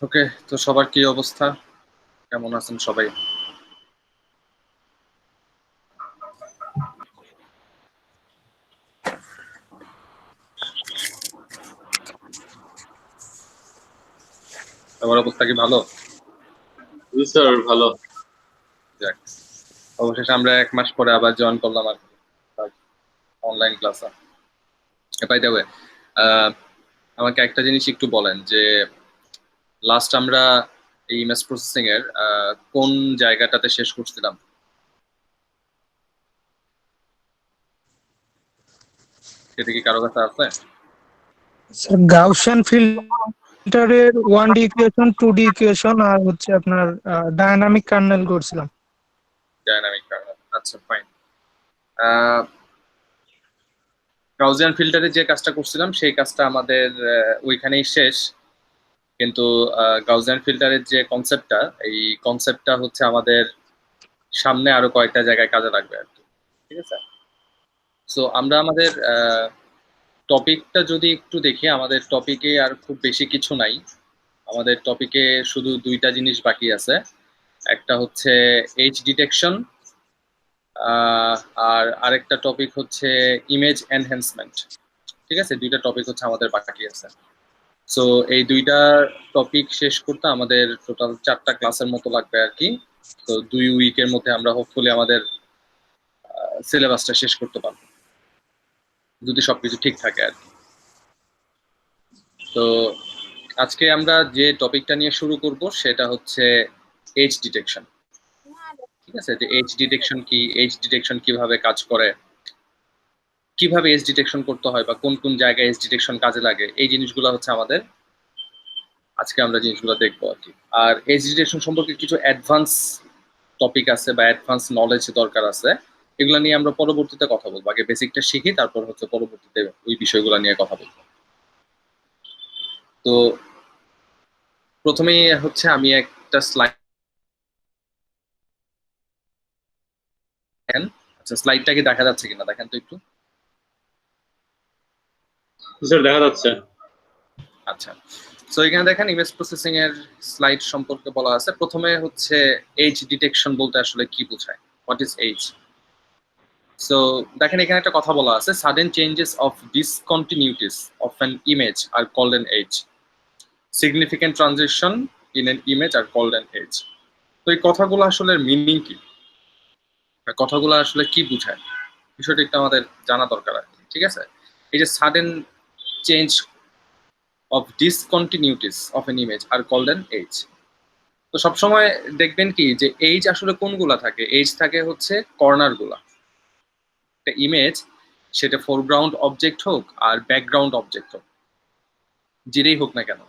ওকে, তো সবার কি অবস্থা? কেমন আছেন সবাই? সবার অবস্থা কি ভালো? জি স্যার, ভালো। যাক, অবশেষে আমরা 1 মাস পরে আবার জয়েন করলাম আর অনলাইন ক্লাসে। বাই দ্য ওয়ে, আমাকে একটা জিনিস একটু বলেন যে লাস্ট আমরা এই ইমেজ প্রসেসিং এর কোন জায়গাটাতে শেষ করছিলাম? সেটা কি কারো কাছে আছে? স্যার গাউসিয়ান ফিল্টারের 1D ইকুয়েশন 2D ইকুয়েশন আর হচ্ছে আপনার ডায়নামিক কার্নেল করছিলাম। ডায়নামিক কার্নেল, আচ্ছা ফাইন। গাউসিয়ান ফিল্টারে যে কাজটা করছিলাম সেই কাজটা আমাদের ওইখানেই শেষ। কিন্তু গাউসিয়ান ফিল্টারের যে কনসেপ্টটা, এই কনসেপ্টটা হচ্ছে আমাদের সামনে আরো কয়েকটা জায়গায় কাজে লাগবে আর কি। ঠিক আছে, সো আমরা আমাদের টপিকটা যদি একটু দেখি, আমাদের টপিকে আর খুব বেশি কিছু নাই। আমাদের টপিকে শুধু দুইটা জিনিস বাকি আছে। একটা হচ্ছে এইচ ডিটেকশন, আর আরেকটা টপিক হচ্ছে ইমেজ এনহ্যান্সমেন্ট। ঠিক আছে, দুইটা টপিক হচ্ছে আমাদের বাকি আছে। সো এই দুইটা টপিক শেষ করতে আমাদের টোটাল 4টা ক্লাসের মতো লাগবে আর কি। তো 2 উইকের মধ্যে আমরা হোপফুলি আমাদের সিলেবাসটা শেষ করতে পারবো, যদি সবকিছু ঠিক থাকে আর কি। তো আজকে আমরা যে টপিকটা নিয়ে শুরু করব সেটা হচ্ছে এজ ডিটেকশন। ঠিক আছে, যে এজ ডিটেকশন কি, এজ ডিটেকশন কিভাবে কাজ করে, কিভাবে এজ ডিটেকশন করতে হয়, বা কোন কোন জায়গায় এজ ডিটেকশন কাজে লাগে, এই জিনিসগুলো হচ্ছে আমাদের আজকে আমরা জিনিসগুলো দেখবো আর কি। আর এজ ডিটেকশন সম্পর্কে কিছু অ্যাডভান্স টপিক আছে বা অ্যাডভান্স নলেজ দরকার আছে, এগুলো নিয়ে আমরা পরবর্তীতে কথা বলবো। আগে বেসিকটা শিখি, তারপর হচ্ছে পরবর্তীতে ওই বিষয়গুলো নিয়ে কথা বলবো। তো প্রথমেই হচ্ছে আমি একটা স্লাইড, আচ্ছা স্লাইডটা কি দেখা যাচ্ছে কিনা দেখেন তো একটু। জি স্যার, দেখা যাচ্ছে। আচ্ছা, সো এখানে দেখেন ইমেজ প্রসেসিং এর স্লাইড সম্পর্কে বলা আছে। প্রথমে হচ্ছে এজ ডিটেকশন বলতে আসলে কি বোঝায়, হোয়াট ইজ এজ। সো দেখেন এখানে একটা কথা বলা আছে, sudden changes of discontinuities of an image are called an edge, significant transition in an image are called an edge. তো এই কথাগুলো আসলে মিনিং কি, কথাগুলো আসলে কি বোঝায়, বিষয়টা একটু আমাদের জানা দরকার আর কি। ঠিক আছে, এই যে sudden change of discontinuities of an image are called an edge, তো সবসময় দেখবেন কি যে এইজ আসলে কোনগুলা থাকে, এইজ থাকে হচ্ছে কর্নার গুলা। একটা ইমেজ, সেটা ফোরগ্রাউন্ড অবজেক্ট হোক আর ব্যাকগ্রাউন্ড অবজেক্ট হোক, যেটাই হোক না কেন,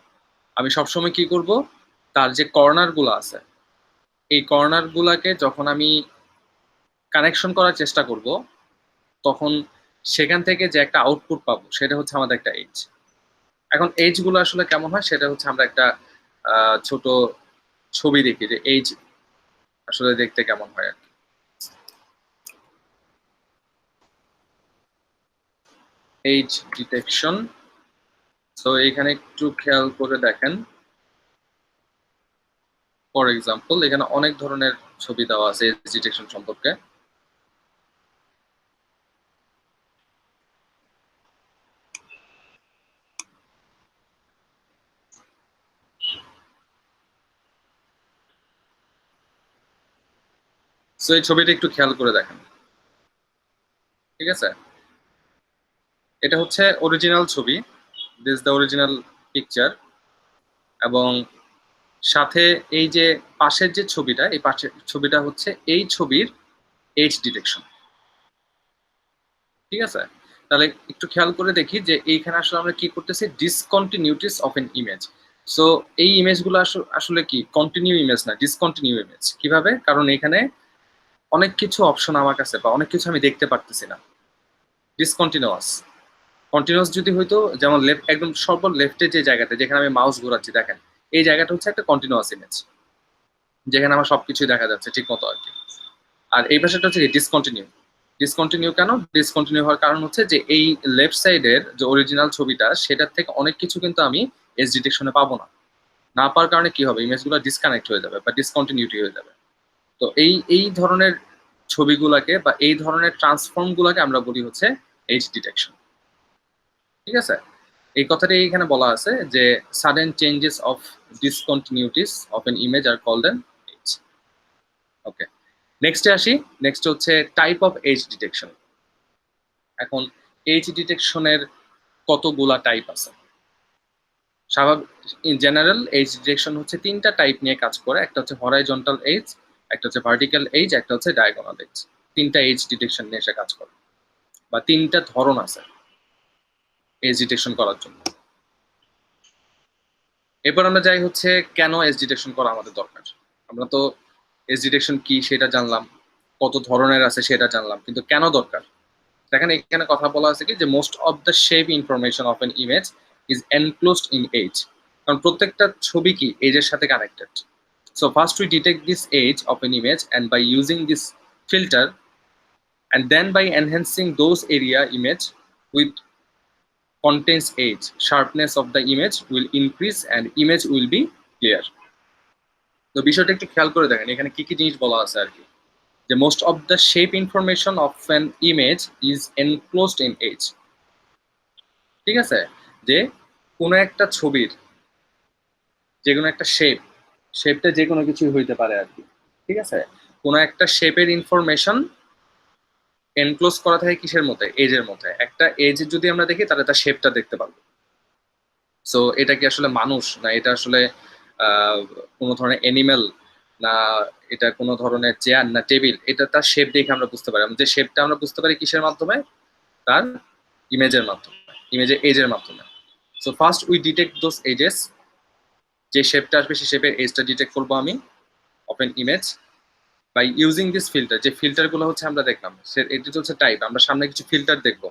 আমি সবসময় কি করব, তার যে কর্নার গুলা আছে, এই কর্নার গুলাকে যখন আমি কানেকশন করার চেষ্টা করব, তখন সেখান থেকে যে একটা আউটপুট পাবো সেটা হচ্ছে আমাদের একটা এজ। এখন এজ গুলো আসলে কেমন হয় সেটা হচ্ছে আমরা একটা ছোট ছবি দেখি যে এজ আসলে দেখতে কেমন হয় আর কি। এজ ডিটেকশন, তো এখানে একটু খেয়াল করে দেখেন। ফর এক্সাম্পল এখানে অনেক ধরনের ছবি দেওয়া আছে এজ ডিটেকশন সম্পর্কে। সো এই ছবিটা একটু খেয়াল করে দেখেন। ঠিক আছে, এটা হচ্ছে অরিজিনাল ছবি, দিস দ্য অরিজিনাল পিকচার। এবং সাথে এই যে পাশের যে ছবিটা, এই পাশের ছবিটা হচ্ছে এই ছবির এজ ডিটেকশন। ঠিক আছে, তাহলে একটু খেয়াল করে দেখি যে এইখানে আসলে আমরা কি করতেছি, ডিসকন্টিনিউটিস অফ এন ইমেজ। সো এই ইমেজগুলো আসলে কি কন্টিনিউ ইমেজ না, ডিসকন্টিনিউ ইমেজ। কিভাবে, কারণ এখানে অনেক কিছু অপশন আমার কাছে বা অনেক কিছু আমি দেখতে পারতেছি না। ডিসকন্টিনিউয়াস, কন্টিনিউয়াস যদি হইতো, যেমন লেফট একদম সর্ব লেফটে যে জায়গাতে যেখানে আমি মাউস ঘোরাচ্ছি দেখেন, এই জায়গাটা হচ্ছে একটা কন্টিনিউয়াস ইমেজ, যেখানে আমার সবকিছুই দেখা যাচ্ছে ঠিক মতো আর কি। আর এই পাশেটা হচ্ছে ডিসকন্টিনিউ। ডিসকন্টিনিউ কেন, ডিসকন্টিনিউ হওয়ার কারণ হচ্ছে যে এই লেফট সাইডের যে অরিজিনাল ছবিটা, সেটার থেকে অনেক কিছু কিন্তু আমি এজ ডিটেকশনে পাবো না। না পাওয়ার কারণে কি হবে, ইমেজগুলো ডিসকানেক্ট হয়ে যাবে বা ডিসকন্টিনিউটি হয়ে যাবে। তো এই ধরনের ছবিগুলোকে বা এই ধরনের ট্রান্সফর্মগুলোকে আমরা বলি হচ্ছে এজ ডিটেকশন। ঠিক আছে, এই কথাটি এখানে বলা আছে যে sudden changes of discontinuities of an image are called an edge. Okay, নেক্সটে আসি। নেক্সট হচ্ছে টাইপ অফ এজ ডিটেকশন। এখন এজ ডিটেকশনের কতগুলা টাইপ আছে? স্বাভাবিক ইন জেনারেল এজ ডিটেকশন হচ্ছে তিনটা টাইপ নিয়ে কাজ করে। একটা হচ্ছে হরাইজন্টাল এজ, একটা হচ্ছে ভার্টিক্যাল এজ, একটা হচ্ছে ডায়াগোনাল এজ। তিনটা এজ ডিটেকশন নিয়ে এসে কাজ করে, বা তিনটা ধরন আছে এজ ডিটেকশন করার জন্য। এরপর আমরা যাই হচ্ছে কেন এজ ডিটেকশন করা আমাদের দরকার। আমরা তো এজ ডিটেকশন কি সেটা জানলাম, কত ধরনের আছে সেটা জানলাম, কিন্তু কেন দরকার? দেখেন এখানে কথা বলা আছে কি যে most of the shape information of an image is enclosed in edge. কারণ প্রত্যেকটা ছবি কি এজের সাথে connected. So first we detect this edge of an image and by using this filter and then by enhancing those area image with contains age, sharpness of the image will increase and image will be clear. তো বিষয়টা একটু খেয়াল করে দেখেন এখানে কি কি জিনিস বলা আছে আর কি, যে most of the shape information of an image is enclosed in age। ঠিক আছে, যে কোনো একটা ছবির যে কোনো একটা শেপটা যে কোনো কিছু হইতে পারে আর কি। ঠিক আছে, কোনো একটা শেপের ইনফরমেশন এনক্লোজ করা থাকে কিসের মধ্যে? এজের মধ্যে। একটা এজ যদি আমরা দেখি তাহলে তার শেপটা দেখতে পারবো। সো এটা কি আসলে মানুষ, না এটা আসলে কোনো ধরনের অ্যানিমেল, না এটা কোনো ধরনের চেয়ার না টেবিল, এটা তার শেপ দেখে আমরা বুঝতে পারি। যে শেপটা আমরা বুঝতে পারি কিসের মাধ্যমে? তার ইমেজের মাধ্যমে, ইমেজের এজের মাধ্যমে। So first we detect those edges. যে শেপটা আসবে সেই শেপের এজটা ডিটেক্ট করবো আমি open image by using this filter. যে ফিল্টারগুলো হচ্ছে আমরা দেখলাম এটি হচ্ছে টাইপ। আমরা সামনে কিছু ফিল্টার দেখবো,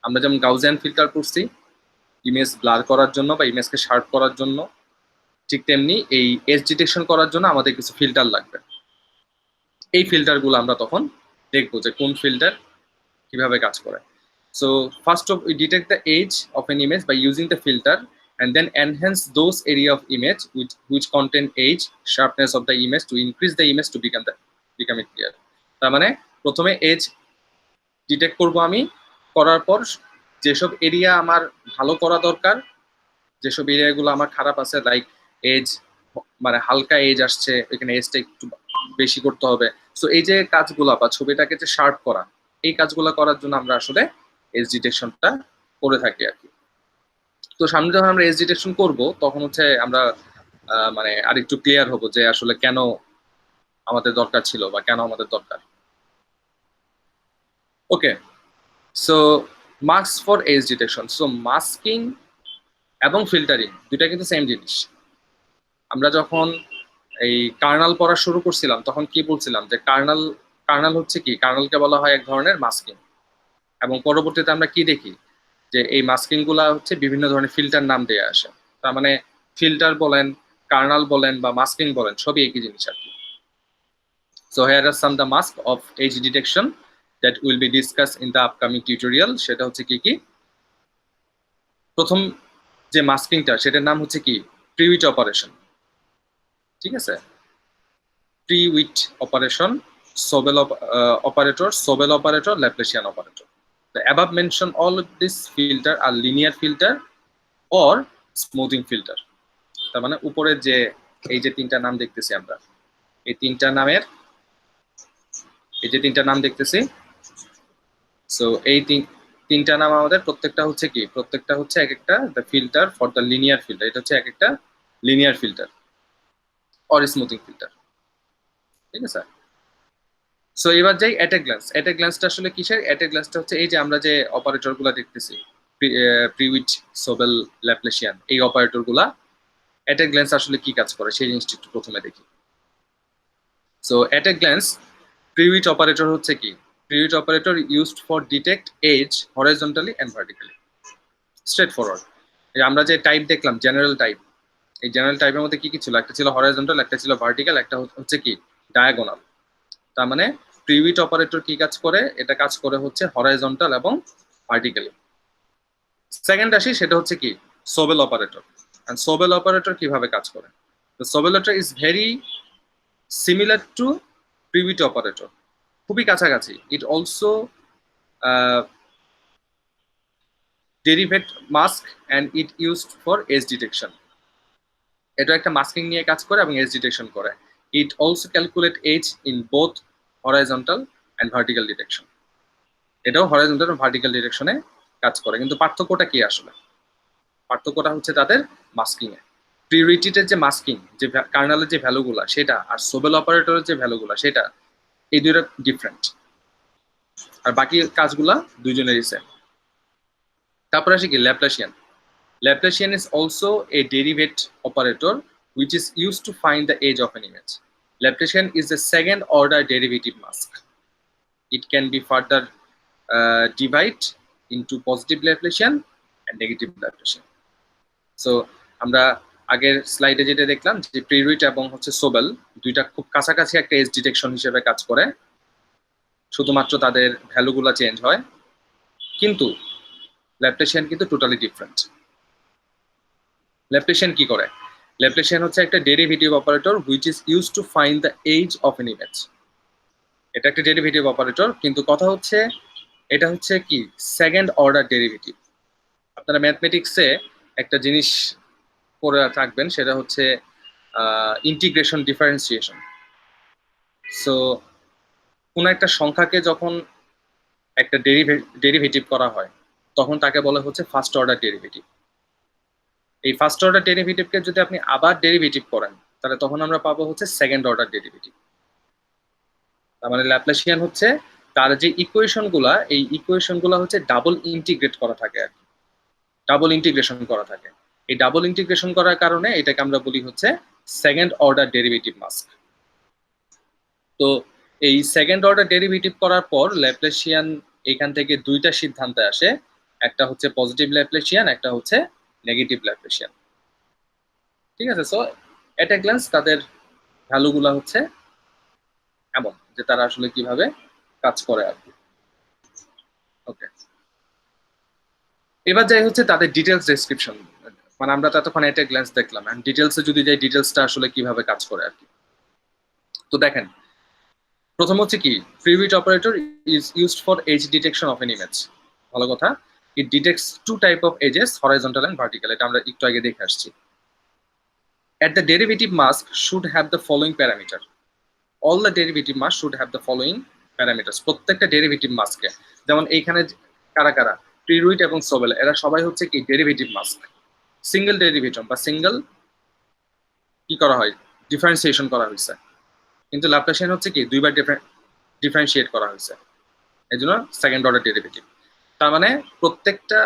আমরা যেমন গাউজিয়ান ফিল্টার করছি ইমেজ ব্লার করার জন্য বা ইমেজকে শার্প করার জন্য, ঠিক তেমনি এই এজ ডিটেকশন করার জন্য আমাদের কিছু ফিল্টার লাগবে। এই ফিল্টারগুলো আমরা তখন দেখবো যে কোন ফিল্টার কিভাবে কাজ করে। So first of we detect the edge of an image by using the filter and then enhance those area of image which contain age, sharpness of the image to increase the image to become it clear. তার মানে প্রথমে age detect করব আমি, করার পর যেসব area আমার ভালো করা দরকার, যেসব এরিয়াগুলো আমার খারাপ আছে, লাইক এজ মানে হালকা এজ আসছে, এখানে এজটা একটু বেশি করতে হবে। সো এই যে কাজগুলো বা ছবিটাকে যে শার্প করা, এই কাজগুলো করার জন্য আমরা আসলে এজ ডিটেকশনটা করে থাকি আর কি। তো সামনে যখন আমরা এজ ডিটেকশন করবো তখন হচ্ছে আমরা মানে আরেকটু ক্লিয়ার হবো যে আসলে কেন আমাদের দরকার ছিল বা কেন আমাদের দরকার। Okay, so mask for edge detection. So masking এবং ফিল্টারিং দুইটা কিন্তু সেম জিনিস। আমরা যখন এই কার্নাল পড়া শুরু করছিলাম তখন কি বলছিলাম যে কার্নাল হচ্ছে কি, কার্নালকে বলা হয় এক ধরনের মাস্কিং। এবং পরবর্তীতে আমরা কি দেখি যে এই মাস্কিং গুলা হচ্ছে বিভিন্ন ধরনের ফিল্টার নাম দিয়ে আসে। তার মানে ফিল্টার বলেন, কার্নাল বলেন বা মাস্কিং বলেন, সবই একই জিনিস আর কি। So here are some the mask of edge detection that will be discuss in the upcoming tutorial. সেটা হচ্ছে কি কি, প্রথম যে মাস্কিংটা সেটার নাম হচ্ছে কি প্রিউইট অপারেশন। ঠিক আছে, প্রিউইট operation, সোবেল operator, Sobel operator, Laplacian operator. The above mentioned all of these filter are linear filter or smoothing filter. তার মানে উপরে যে এই যে তিনটা নাম দেখতেছি আমরা, এই তিনটা নাম দেখতেছি। সো এই তিনটা নাম আমাদের প্রত্যেকটা হচ্ছে কি, প্রত্যেকটা হচ্ছে এক একটা the filter for the linear filter. এটা হচ্ছে এক একটা linear filter or smoothing filter. ঠিক আছে, সো এবার যাই at a glance. At a গ্ল্যান্সটা আসলে কিসের? অ্যাট এ গ্ল্যান্সটা হচ্ছে এই যে আমরা যে অপারেটর গুলা দেখতেছি প্রিউইট, সোবেল, ল্যাপ্লেশিয়ান, এই অপারেটর গুলা অ্যাট এ গ্ল্যান্স আসলে কি কাজ করে সেই জিনিসটা একটু প্রথমে দেখি। So at a glance Prewitt operator হচ্ছে কি, Prewitt operator used for detect edge horizontally and vertically. Straight forward. আমরা যে টাইপ দেখলাম জেনারেল টাইপ, এই জেনারেল টাইপের মধ্যে কি কি ছিল? একটা ছিল হরাইজন্টাল, একটা ছিল ভার্টিক্যাল, একটা হচ্ছে কি ডায়াগোনাল। তার মানে প্রিউইট অপারেটর কি কাজ করে? এটা কাজ করে হচ্ছে হরাইজন্টাল এবং ভার্টিক্যালি। সেকেন্ড আসি, সেটা হচ্ছে কি সোবেল অপারেটর। and Sobel operator কিভাবে কাজ করে? The Sobel operator is very similar to Prewitt operator, খুবই কাছাকাছি. It also derivate mask and it used for edge detection. এটা একটা মাস্কিং নিয়ে কাজ করে এবং এজ ডিটেকশন করে. It also calculate edge in both horizontal and vertical detection. এটাও হরাইজন্টাল এবং ভার্টিক্যাল ডিরেকশনে কাজ করে. কিন্তু পার্থক্যটা কি আসলে? পার্থক্যটা হচ্ছে তাদের মাস্কিং এ. প্রিওরিটির যে মাস্কিং, যে কার্নালের যে ভ্যালুগুলা সেটা, আর সোবেল অপারেটরের যে ভ্যালুগুলা সেটা, এই দুইটা ডিফারেন্ট. আর বাকি কাজগুলা দুইজনেরই সেম. তারপর আসি কি Laplacian. Laplacian is also a derivative operator which is used to find the edge of an image. Laplacian is a second order derivative mask. It can be further divided into positive Laplacian and negative Laplacian. So আমরা আগের স্লাইডে যেটা দেখলাম যে প্রিউইট এবং হচ্ছে সোবেল দুইটা খুব কাছাকাছি একটা এজ ডিটেকশন হিসেবে কাজ করে, শুধুমাত্র তাদের ভ্যালুগুলো চেঞ্জ হয়. কিন্তু ল্যাপ্লাসিয়ান কিন্তু টোটালি ডিফারেন্ট. ল্যাপ্লাসিয়ান কি করে? ল্যাপ্লাসিয়ান হচ্ছে একটা derivative operator which is used to find the edge of an image. এটা একটা ডেরিভেটিভ অপারেটর, কিন্তু কথা হচ্ছে এটা হচ্ছে কি সেকেন্ড অর্ডার ডেরিভেটিভ. আপনারা ম্যাথমেটিক্সে একটা জিনিস পড়ে থাকবেন, সেটা হচ্ছে ইন্টিগ্রেশন ডিফারেন্সিয়েশন. সো কোন একটা সংখ্যাকে যখন একটা ডেরিভেটিভ করা হয় তখন তাকে বলা হচ্ছে ফার্স্ট অর্ডার ডেরিভেটিভ. এই ফার্স্ট অর্ডার ডেরিভেটিভকে যদি আপনি আবার ডেরিভেটিভ করেন তাহলে তখন আমরা পাবো হচ্ছে সেকেন্ড অর্ডার ডেরিভেটিভ. তার মানে ল্যাপ্লাসিয়ান হচ্ছে তার যে ইকুয়েশনগুলা, এই ইকুয়েশনগুলা হচ্ছে ডাবল ইন্টিগ্রেট করা থাকে আর কি, ডাবল ইন্টিগ্রেশন করা থাকে. এই ডাবল ইন্টিগ্রেশন করার কারণে এটাকে আমরা বলি হচ্ছে সেকেন্ড অর্ডার ডেরিভেটিভ মাস্ক. তো এই সেকেন্ড অর্ডার ডেরিভেটিভ করার পর ল্যাপ্লাসিয়ান এখান থেকে দুইটা সিদ্ধান্তে আসে, একটা হচ্ছে পজিটিভ ল্যাপ্লাসিয়ান, একটা হচ্ছে নেগেটিভ ল্যাপ্লাসিয়ান. ঠিক আছে? সো এট এ গ্ল্যান্স তাদের ভ্যালুগুলা হচ্ছে এমন যে তারা আসলে কিভাবে কাজ করে আর কি. ওকে, এবার যাই হচ্ছে তাদের ডিটেলস ডেসক্রিপশন. মানে আমরা ততক্ষণ এট এ গ্ল্যান্স দেখলাম, এন্ড ডিটেলসে যদি যাই ডিটেলসটা আসলে কিভাবে কাজ করে আর কি. তো দেখেন, প্রথম হচ্ছে কি Prewitt operator is used for edge detection of an image. ভালো কথা, it detects two type of edges, horizontal and vertical. এটা আমরা একটু আগে দেখে আসছি. At the derivative mask should have the following parameter. All the derivative mask should have the following parameters. প্রত্যেকটা derivative মাস্কে, যেমন এইখানে কারা কারা প্রিউইট এবং সোবেল, এরা সবাই হচ্ছে কি ডেরিভেটিভ মাস্ক. সিঙ্গেল ডেরিভেটিভ বা সিঙ্গেল কি করা হয়, ডিফারেন্সিয়েশন করা হয়েছে. কিন্তু ল্যাপ্লাসিয়ান হচ্ছে কি দুইবার ডিফারেন্সিয়েট করা হয়েছে, এই জন্য সেকেন্ড অর্ডার ডেরিভেটিভ. তার মানে প্রত্যেকটা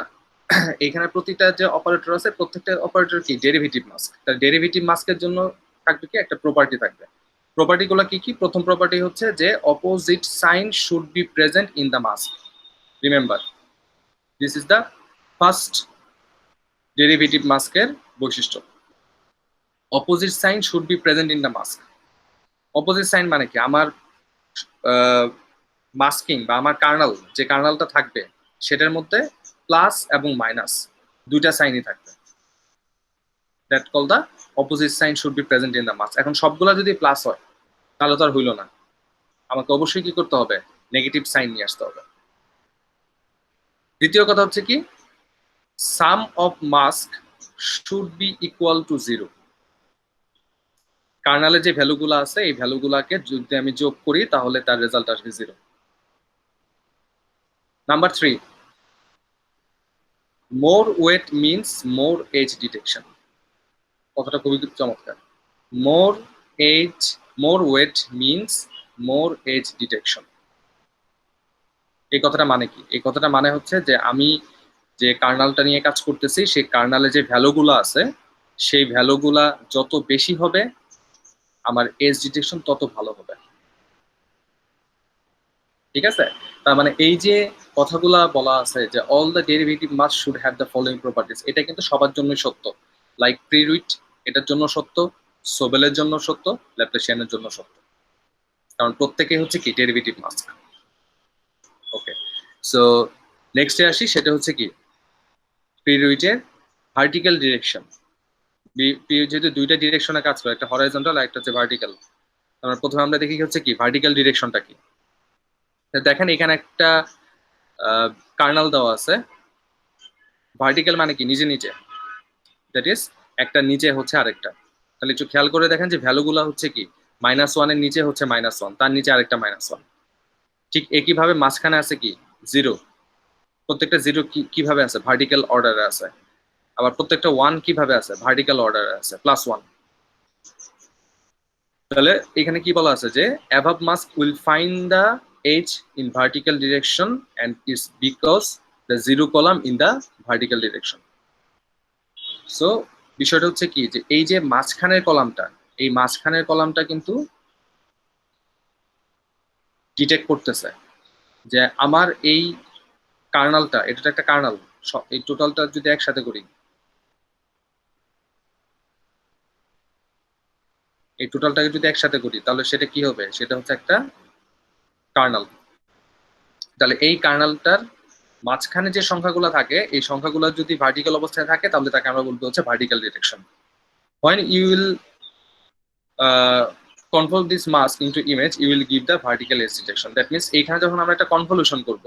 এখানে প্রতিটা যে অপারেটর আছে প্রত্যেকটা অপারেটর কি ডেরিভেটিভ মাস্ক. তার ডেরিভেটিভ মাস্কের জন্য থাকবে কি একটা প্রপার্টি থাকবে. প্রপার্টিগুলো কি কি? প্রথম প্রপার্টি হচ্ছে যে opposite sign should be present in the mask. Remember, this is the first derivative মাস্কের বৈশিষ্ট্য. Opposite sign should be present in the mask. Opposite sign মানে কি? আমার মাস্কিং বা আমার কার্নাল, যে কার্নালটা থাকবে সেটার মধ্যে প্লাস এবং মাইনাস দুইটা সাইনই থাকবে. That call the opposite sign should be present in the mask. এখন সবগুলা যদি প্লাস হয় তাহলে তো আর হইল না, আমাকে অবশ্যই কি করতে হবে? নেগেটিভ সাইন নিয়ে আসতে হবে. দ্বিতীয় কথা হচ্ছে কি sum of mask should be equal to 0. কার্নালে যে ভ্যালুগুলো আছে এই ভ্যালুগুলাকে যদি আমি যোগ করি তাহলে তার রেজাল্ট আসবে 0. নাম্বার 3, মোর ওয়েট মিনস মোর এজ ডিটেকশন. কথাটা খুবই চমৎকার. মোর ওয়েট মিনস মোর এজ ডিটেকশন. এই কথাটা মানে কি? এই কথাটা মানে হচ্ছে যে আমি যে কার্নালটা নিয়ে কাজ করতেছি সেই কার্নালে যে ভ্যালুগুলো আছে সেই ভ্যালুগুলা যত বেশি হবে আমার এজ ডিটেকশন তত ভালো হবে. ঠিক আছে? তার মানে এই যে কথাগুলা বলা আছে যে all the derivative must should have the following properties, এটা কিন্তু সবার জন্যই সত্য. লাইক প্রিউইট এটার জন্য সত্য, সোবেলের জন্য সত্য, ল্যাপ্লাসিয়ানের জন্য সত্য, কারণ প্রত্যেকে হচ্ছে কি ডেরিভেটিভ মাস্ক. ওকে, সো নেক্সটে আসি, সেটা হচ্ছে কি প্রিউইটের ভার্টিক্যাল ডিরেকশন. যেহেতু দুইটা ডিরেকশনে কাজ করে, একটা হরাইজন্টাল আর একটা হচ্ছে ভার্টিক্যাল। আমরা প্রথমে আমরা দেখি হচ্ছে কি ভার্টিক্যাল ডিরেকশনটা কি। দেখেন এখানে একটা কার্নাল দেওয়া আছে। ভার্টিক্যাল মানে কি নিচে নিচে, দ্যাট ইজ একটা নিচে হচ্ছে আরেকটা। তাহলে একটু খেয়াল করে দেখেন যে ভ্যালুগুলো হচ্ছে কি -1 এর নিচে হচ্ছে -1, তার নিচে আরেকটা -1। ঠিক একইভাবে মাঝখানে আছে কি 0। প্রত্যেকটা 0 কিভাবে আছে ভার্টিক্যাল অর্ডারে আছে। আবার প্রত্যেকটা 1 কিভাবে আছে ভার্টিক্যাল অর্ডারে আছে +1। তাহলে এখানে কি বলা আছে যে above mask will find the edge in vertical direction and is because the 0 column in the vertical direction. So বিষয়টা হচ্ছে কি যে এই যে মাঝখানের কলামটা, এই মাঝখানের কলামটা কিন্তু ডিটেক্ট করতেছে যে আমার এই কার্নালটা, এটা তো একটা কার্নাল, এই টোটালটা যদি একসাথে করি, এই টোটালটাকে যদি একসাথে করি তাহলে সেটা কি হবে, সেটা হচ্ছে একটা কার্নাল। তাহলে এই কার্নালটার মাঝখানে যে সংখ্যাগুলো থাকে, এই সংখ্যাগুলো যদি ভার্টিক্যাল অবস্থায় থাকে তাহলে তাকে আমরা বলবো হচ্ছে vertical direction. when you will convert this mask into image you will give the vertical edge detection. that means এইখানে যখন আমরা একটা কনভলিউশন করব,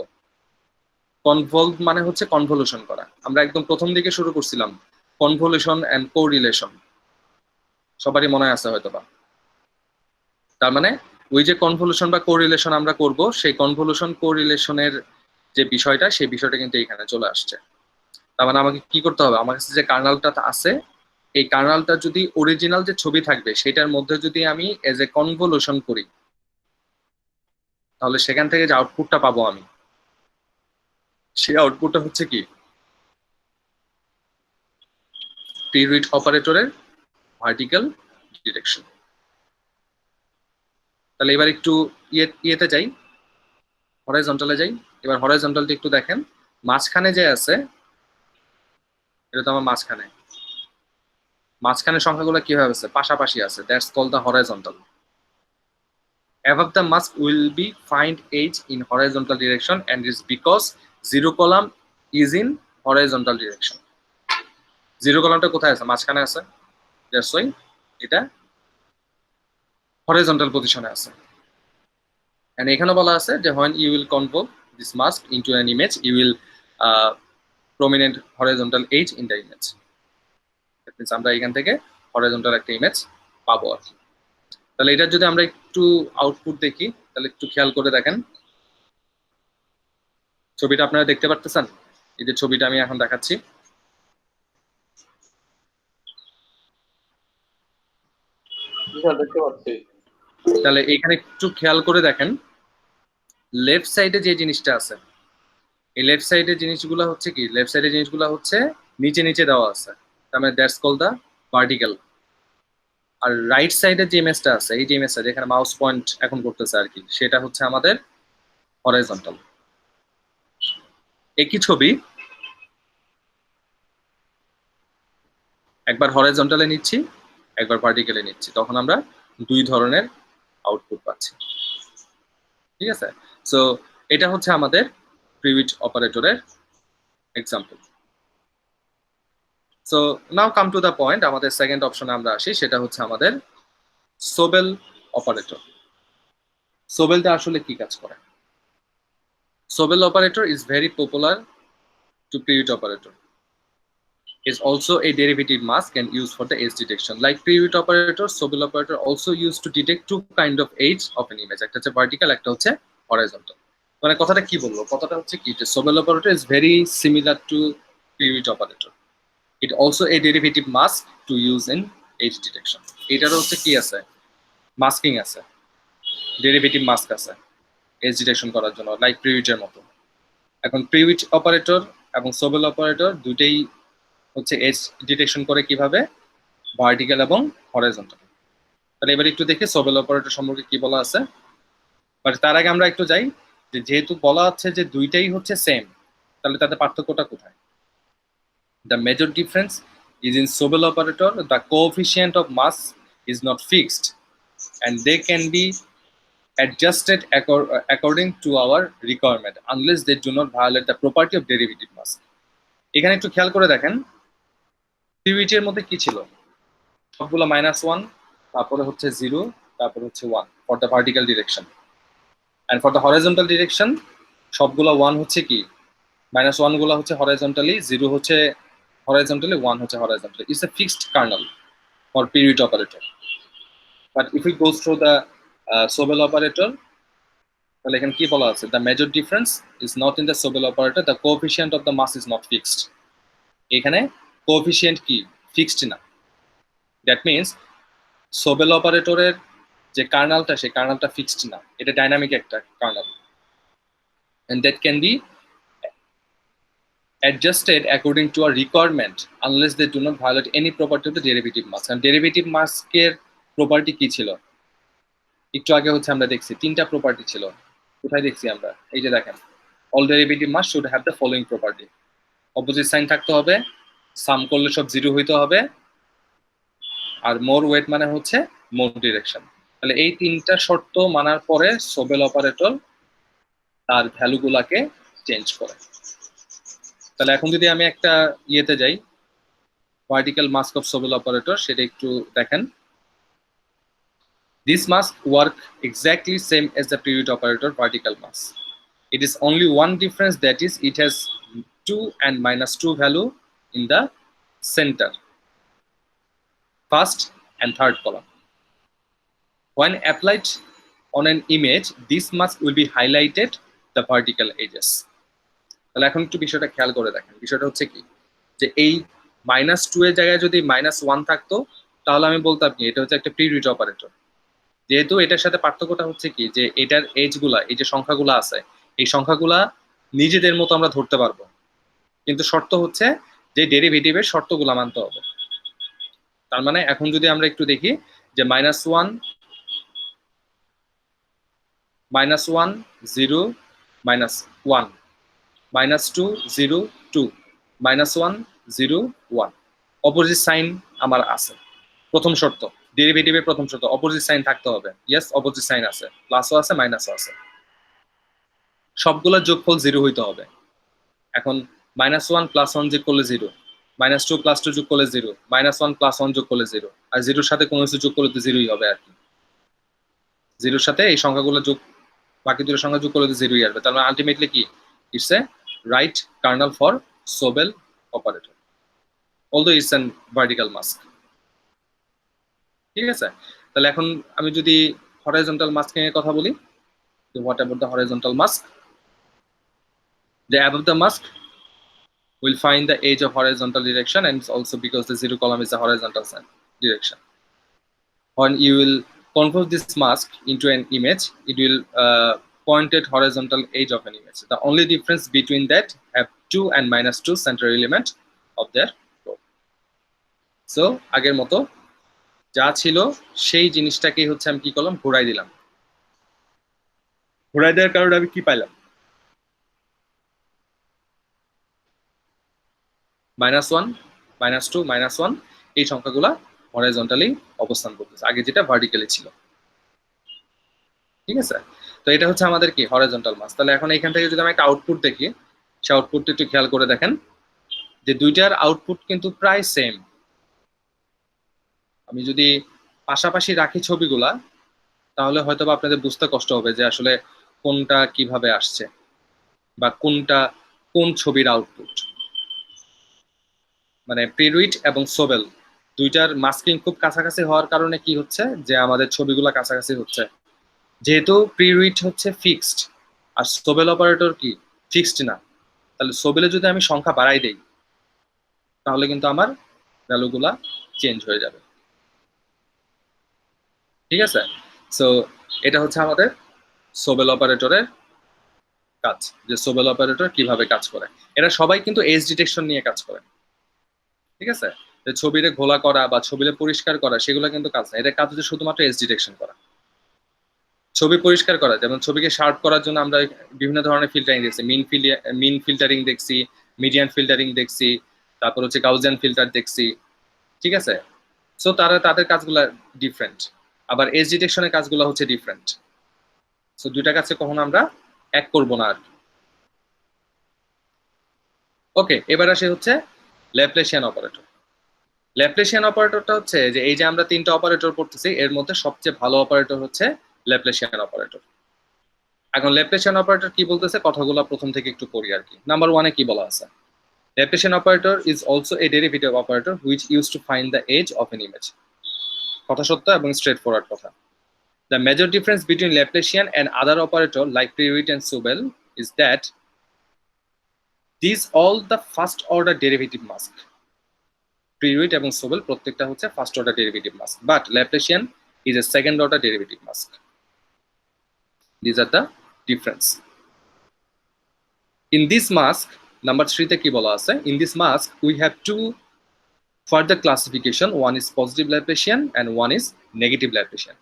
কনভলভ মানে হচ্ছে কনভলিউশন করা। আমরা একদম প্রথম দিকে শুরু করছিলাম কনভলিউশন এন্ড কোরিলেশন, সবারই মনে আছে হয়তোবা। তার মানে ওই যে কনভলিউশন বা কোরিলেশন আমরা করব, সেই কনভলিউশন কোরিলেশনের যে বিষয়টা, সেই বিষয়টা কিন্তু এখানে চলে আসছে। তার মানে আমাকে কি করতে হবে, আমার কাছে যে কার্নালটা আছে, এই কার্নালটা যদি অরিজিনাল যে ছবি থাকবে সেটার মধ্যে যদি আমি এজ এ কনভলিউশন করি, তাহলে সেখান থেকে যে আউটপুটটা পাবো আমি, সেই আউটপুটটা হচ্ছে কি প্রিউইট অপারেটরের ভার্টিক্যাল ডিরেকশন। তাহলে এবার একটু ইয়েতে যাই, হরাইজন্টালে যাই। এবার হরাইজন্টালটা একটু দেখেন, মাঝখানে যে আছে, এটা তো আমার মাঝখানে, মাঝখানে সংখ্যাগুলো কিভাবে আছে পাশাপাশি আছে, that's called the horizontal. above the mask will be find edge in horizontal direction and is because 0 column is in horizontal direction. 0 কলামটা কোথায় আছে, মাঝখানে আছে, দ্যাটস ওয়াই এটা হরাইজন্টাল পজিশনে আছে। এন্ড এখানে বলা আছে যে when you will convert this mask into an image you will prominent horizontal edge in the image. that means আমরা এখান থেকে হরাইজন্টাল একটা ইমেজ পাবো আর কি। তাহলে এটা যদি আমরা একটু আউটপুট দেখি, তাহলে একটু খেয়াল করে দেখেন ছবিটা আপনারা দেখতে পারতেছেন। এই যে ছবিটা আমি এখন দেখাচ্ছি, দেখতে পাচ্ছি। তাহলে এখানে একটু খেয়াল করে দেখেন লেফট সাইডে যে জিনিসটা আছে, এই লেফট সাইডে জিনিসগুলো হচ্ছে কি, লেফট সাইডে জিনিসগুলো হচ্ছে নিচে নিচে দেওয়া আছে, তার মানে দ্যাটস কল্ড দা ভার্টিক্যাল। আর রাইট সাইডে যে ইমেজটা আছে, এই যে ইমেজটা যেখানে মাউস পয়েন্ট এখন করতেছে আর কি, সেটা হচ্ছে আমাদের হরাইজন্টাল। একই ছবি একবার হরাইজন্টালে নিচ্ছি, একবার ভার্টিক্যালে নিচ্ছি, তখন আমরা দুই ধরনের আউটপুট পাচ্ছি। ঠিক আছে, সো এটা হচ্ছে আমাদের প্রিউইট অপারেটরের example. So now come to the point, আমাদের সেকেন্ড অপশনে আমরা আসি, সেটা হচ্ছে আমাদের সোবেল অপারেটর। সোবেলটা আসলে কি কাজ করে? Sobel operator is very popular to Prewitt operator. Is also a derivative mask and used for the edge detection. Like Prewitt operator, Sobel operator also used to detect two kind of edge of an image. একটা হচ্ছে vertical, একটা হচ্ছে horizontal. মানে কথাটা কি বলবো? কথাটা হচ্ছে কি যে Sobel operator is very similar to Prewitt operator. It also a derivative mask to use in edge detection. এটার হচ্ছে কি আছে? Masking আছে, derivative mask আছে এজ ডিটেকশন করার জন্য, লাইক প্রিউইটের মতো। এখন প্রিউইট অপারেটর এবং সোবেল অপারেটর দুটেই হচ্ছে এজ ডিটেকশন করে কিভাবে, ভার্টিক্যাল এবং হরাইজন্টাল। তাহলে এবার একটু দেখি সোবেল অপারেটর সম্পর্কে কি বলা আছে। বাট তার আগে আমরা একটু যাই যে যেহেতু বলা আছে যে দুইটাই হচ্ছে সেম, তাহলে তাদের পার্থক্যটা কোথায়? The major difference is in Sobel operator the coefficient of mask is not fixed and they can be adjusted according to our requirement unless they do not violate the property of derivative mask. এখানে একটু খেয়াল করে দেখেন প্রিউইটের মধ্যে কি ছিল, সবগুলো -1, তারপরে হচ্ছে 0, তারপরে হচ্ছে 1 for the vertical direction. And for the horizontal direction সবগুলো 1 হচ্ছে কি, -1 গুলো হচ্ছে হরাইজন্টালি, 0 হচ্ছে horizontally, 1 হচ্ছে horizontally. It's a fixed kernel for period operator. But if it goes through the Sobel operator, তাহলে এখানে কি বলা আছে? The major difference is not in the Sobel operator. The coefficient of the mass is not fixed. এখানে coefficient কি fixed না। That means Sobel operator এর যে কার্নালটা, সেই কার্নালটা ফিক্সড না, এটা ডাইনামিক একটা Karnal, and that can be adjusted according to a requirement unless they do not violate any property of the derivative mass. And derivative mass এর property কি ছিল? একটু আগে হচ্ছে আমরা দেখছি তিনটা প্রপার্টি ছিল। কোথায় দেখছি আমরা? এই যে দেখেন, all derivative mass should have the following property. Opposite sign থাকতে হবে, সাম করলে সব 0 হইতে হবে, আর মোর ওয়েট মানে হচ্ছে মোর ডিরেকশন। তাহলে এই তিনটা শর্ত মানার পরে সোবেল অপারেটর তার ভ্যালুগুলাকে চেঞ্জ করে। তাহলে এখন যদি আমি একটা ইয়েতে যাই, vertical mask of Sobel operator, সেটা একটু দেখেন। This must work exactly same as the period operator vertical mass. It is only one difference, that is it has 2 and -2 value in the center, first and third column. When applied on an image, this mask will be highlighted the vertical edges. তাহলে এখন একটু বিষয়টা খেয়াল করে দেখেন। বিষয়টা হচ্ছে কি, যে এই -2 এর জায়গায় যদি -1 থাকতো, তাহলে আমি বলতাম কি এটা হচ্ছে একটা পিরিয়ড অপারেটর। যেহেতু এটার সাথে পার্থক্যটা হচ্ছে কি, যে এটার এজ গুলা, এই যে সংখ্যাগুলো আছে, এই সংখ্যাগুলা নিজেদের মতো আমরা ধরতে পারবো, কিন্তু শর্ত হচ্ছে যে ডেরিভেটিভের শর্তগুলো মানতে হবে। তার মানে এখন যদি আমরা একটু দেখি যে -1, -1, 0, -1, -2, 0, 2, -1, 0, 1, অপোজিট সাইন আমার আছে। প্রথম শর্ত, ডেরিভেটিভের প্রথম শর্ত অপোজিট সাইন থাকতে হবে। ইয়েস, অপোজিট সাইন আছে, প্লাসও আছে মাইনাসও আছে। সবগুলোর যোগফল 0 হইতে হবে। এখন -1 + 1 যোগ করলে 0, -2 + 2 যোগ করলে 0, -1 + 1 যোগ করলে 0, আর 0 এর সাথে কোনো কিছু যোগ করলে তো 0ই হবে আর কি। 0 এর সাথে এই সংখ্যাগুলো যোগ, বাকি দুটো সংখ্যা যোগ করলে তো 0ই আসবে। তার মানে আলটিমেটলি কি, it's a right Karnal for Sobel operator, although it's an vertical mask. ঠিক আছে? তাহলে এখন আমি যদি হরাইজন্টাল মাস্কিং এর কথা বলি, what about the horizontal mask? The above the mask will find the edge of horizontal direction, and it's also because the 0 column is the horizontal direction. When you will convert this mask into an image, it will point at horizontal edge of an image. The only difference between that have 2 and -2 center element of their row. So আগের মতো যা ছিল সেই জিনিসটাকেই হচ্ছে আমি কি করলাম, ঘুরাই দিলাম। ঘুরাই দেওয়ার কারণে আমি কি পাইলাম? -1, -2, -1, এই সংখ্যাগুলা হরাইজন্টালি অবস্থান করতেছে, আগে যেটা ভার্টিক্যালি ছিল। ঠিক আছে? তো এটা হচ্ছে আমাদের কি হরাইজন্টাল মাস। তাহলে এখন এখান থেকে যদি আমি একটা আউটপুট দেখি, সেই আউটপুটটা একটু খেয়াল করে দেখেন যে দুইটার আউটপুট কিন্তু প্রায় সেম। আমি যদি পাশাপাশি রাখি ছবিগুলা, তাহলে হয়তো বা আপনাদের বুঝতে কষ্ট হবে যে আসলে কোনটা কিভাবে আসছে বা কোনটা কোন ছবির আউটপুট। মানে পিরুইট এবং সোবেল দুইটার মাস্কিং খুব কাছাকাছি হওয়ার কারণে কি হচ্ছে, যে আমাদের ছবিগুলো কাছাকাছি হচ্ছে। যেহেতু পিরুইট হচ্ছে ফিক্সড আর সোবেল অপারেটর কি ফিক্সড না, তাহলে সোবেলে যদি আমি সংখ্যা বাড়াই দেই, তাহলে কিন্তু আমার ভ্যালুগুলা চেঞ্জ হয়ে যাবে। ঠিক আছে? সো এটা হচ্ছে আমাদের সোবেল অপারেটরের কাজ, যে সোবেল অপারেটর কিভাবে কাজ করে। এরা সবাই কিন্তু এজ ডিটেকশন নিয়ে কাজ করে। ঠিক আছে? যে ছবিরে ঘোলা করা বা ছবিরে পরিষ্কার করা, সেগুলো কিন্তু কাজ না। এটার কাজ হচ্ছে শুধুমাত্র এজ ডিটেকশন করা, ছবি পরিষ্কার করা। যেমন ছবিকে শার্প করার জন্য আমরা বিভিন্ন ধরনের ফিল্টারিং দেখছি, মিন ফিল্টারিং দেখছি, মিডিয়ান ফিল্টারিং দেখছি, তারপর হচ্ছে গাউজিয়ান ফিল্টার দেখছি। ঠিক আছে? সো তাদের কাজগুলো ডিফারেন্ট, আবার এজ ডিটেকশনের কাজগুলো হচ্ছে ডিফারেন্ট। সো দুইটা কাছে কখনো আমরা এক করব না আর কি। ওকে, এবার আসে হচ্ছে ল্যাপ্লেসিয়ান অপারেটর। ল্যাপ্লেশিয়ান অপারেটরটা হচ্ছে যে এই যে আমরা তিনটা অপারেটর পড়তেছি এর মধ্যে সবচেয়ে ভালো অপারেটর হচ্ছে ল্যাপ্লেশিয়ান অপারেটর। এখন ল্যাপ্লেশিয়ান অপারেটর কি বলতেছে কথাগুলো প্রথম থেকে একটু পড়ি আর কি। নাম্বার 1 কি বলা আছে? Laplacian operator is also a derivative operator which use to find the edge of an image. কথা সত্য এবং স্ট্রেট ফরওয়ার্ড কথা। The major difference between Laplacian and other operator like Prewitt and Sobel is that these all the first order derivative mask. Prewitt এবং Sobel প্রত্যেকটা হচ্ছে first order derivative mask, but Laplacian is a second order derivative mask. These are the difference. In this mask, number 3 তে কি বলা আছে? In this mask, we have two further classification. One is positive Laplacian and one is negative Laplacian.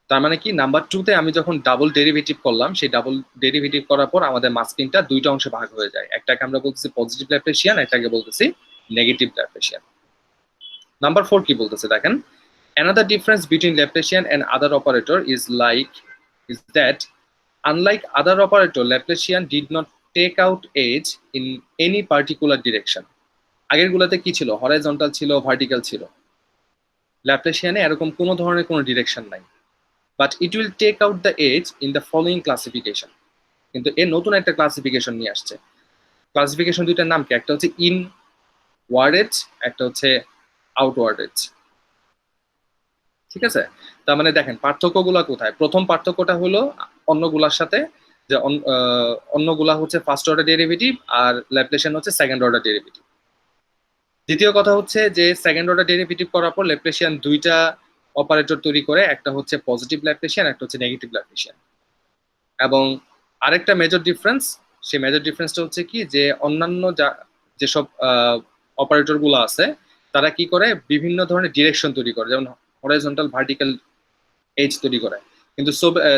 তার মানে কি number 2 তে আমি যখন ডাবল ডেরিভেটিভ করলাম সেই ডাবল ডেরিভেটিভ করার পর আমাদের মাস্কিংটা দুইটা অংশে ভাগ হয়ে যায়। একটাকে আমরা বলতেছি পজিটিভ ল্যাপ্লেশিয়ান, একটাকে বলতেছি নেগেটিভ ল্যাপ্লেশিয়ান। নাম্বার 4 কি বলতেছে দেখেন, another difference between Laplacian and other operator is that unlike other operator Laplacian did not take out age in any particular direction. আগের গুলাতে কি ছিল? হরাইজন্টাল ছিল, ভার্টিক্যাল ছিল। ল্যাপ্লেশিয়ানে এরকম কোনো ধরনের কোনো ডিরেকশন নাই। But it will take out the age in the following classification. কিন্তু এর নতুন একটা ক্লাসিফিকেশন নিয়ে আসছে। ক্লাসিফিকেশন দুইটার নাম কি? একটা হচ্ছে ইনওয়ার্ড এজ, একটা হচ্ছে আউটওয়ার্ড এজ। ঠিক আছে? তার মানে দেখেন পার্থক্যগুলো কোথায়। প্রথম পার্থক্যটা হলো অন্যগুলার সাথে, যে অন্যগুলা হচ্ছে ফার্স্ট অর্ডার ডেরিভেটিভ আর ল্যাপ্লেশিয়ান হচ্ছে সেকেন্ড অর্ডার ডেরিভেটিভ। দ্বিতীয় কথা হচ্ছে যে সেকেন্ড অর্ডার ডেরিভেটিভ করার পর ল্যাপ্লেশিয়ান দুইটা অপারেটর তৈরি করে, একটা হচ্ছে পজিটিভ ল্যাপ্লেশিয়ান, একটা হচ্ছে নেগেটিভ ল্যাপ্লেশিয়ান। এবং আরেকটা মেজর ডিফারেন্স, সেই মেজর ডিফারেন্সটা হচ্ছে কি যে অন্যান্য যেসব অপারেটর গুলো আছে তারা কি করে বিভিন্ন ধরনের ডিরেকশন তৈরি করে, যেমন হরাইজন্টাল ভার্টিক্যাল এজ তৈরি করে, কিন্তু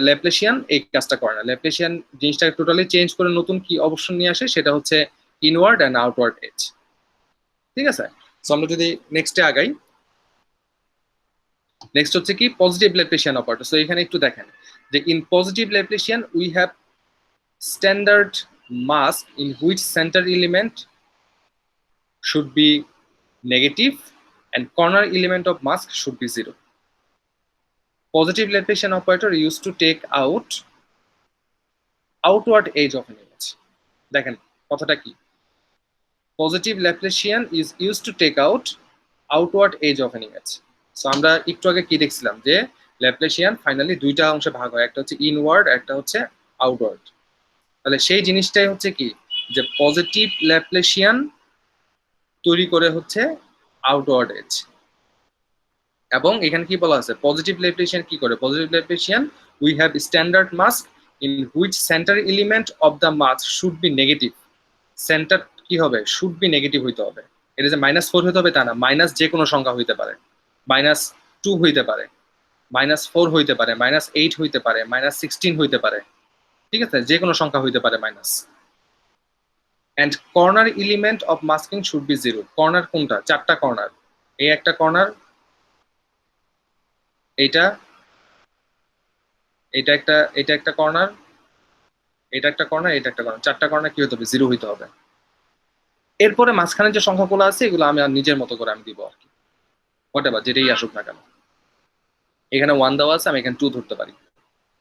ল্যাপ্লেশিয়ান এই কাজটা করে না। ল্যাপ্লেশিয়ান জিনিসটাকে টোটালি চেঞ্জ করে নতুন কি অপশন নিয়ে আসে, সেটা হচ্ছে ইনওয়ার্ড অ্যান্ড আউটওয়ার্ড এজ। ঠিক আছে? সো আমরা যদি নেক্সটে আগাই, নেক্সট হচ্ছে কি পজিটিভ ল্যাপ্লেশিয়ান অপারেটর। সো এখানে একটু দেখেন যে in positive Laplacian we have standard mask in which centre element should be negative and corner element of mask should be 0. Positive Laplacian operator used to take out outward edge of an image. দেখেন কথাটা কি? Positive Laplacian is used to take out outward edge of an image. So আমরা একটু আগে কি দেখছিলাম যে ল্যাপ্লেশিয়ান finally দুইটা অংশে ভাগ হয়, একটা হচ্ছে ইনওয়ার্ড, একটা হচ্ছে আউটওয়ার্ড। তাহলে সেই জিনিসটাই হচ্ছে কি যে পজিটিভ ল্যাপ্লেশিয়ান তৈরি করে হচ্ছে আউটওয়ার্ড এজ। এবং এখানে কি বলা আছে? পজিটিভ ল্যাপ্লেশিয়ান কি করে? Positive Laplacian we have standard mask in which centre element of the mask should be negative. Centre কি হবে? শুড বি নেগেটিভ হইতে হবে। এটা যে -4 হইতে হবে তা না, মাইনাস যে কোনো সংখ্যা হইতে পারে, -2 হইতে পারে, -4 হইতে পারে, -8 হইতে পারে, -16 হইতে পারে। ঠিক আছে? যে কোনো সংখ্যা হইতে পারে minus. And corner element of masking should be 0। Corner কোনটা? 4টা কর্নার। এই একটা কর্নার, এটা একটা কর্নার, এটা একটা কর্নার, এটা একটা কর্নার। 4টা কর্নার কি হতে হবে? 0 হইতে হবে। এরপরে মাঝখানে যে সংখ্যাগুলো আছে এগুলো আমি আর নিজের মতো করে আমি দিব আর কি, হোয়াটএভার যেটাই আসুক না কেন। এখানে 1 দেওয়া আছে, আমি এখানে 2 ধরতে পারি,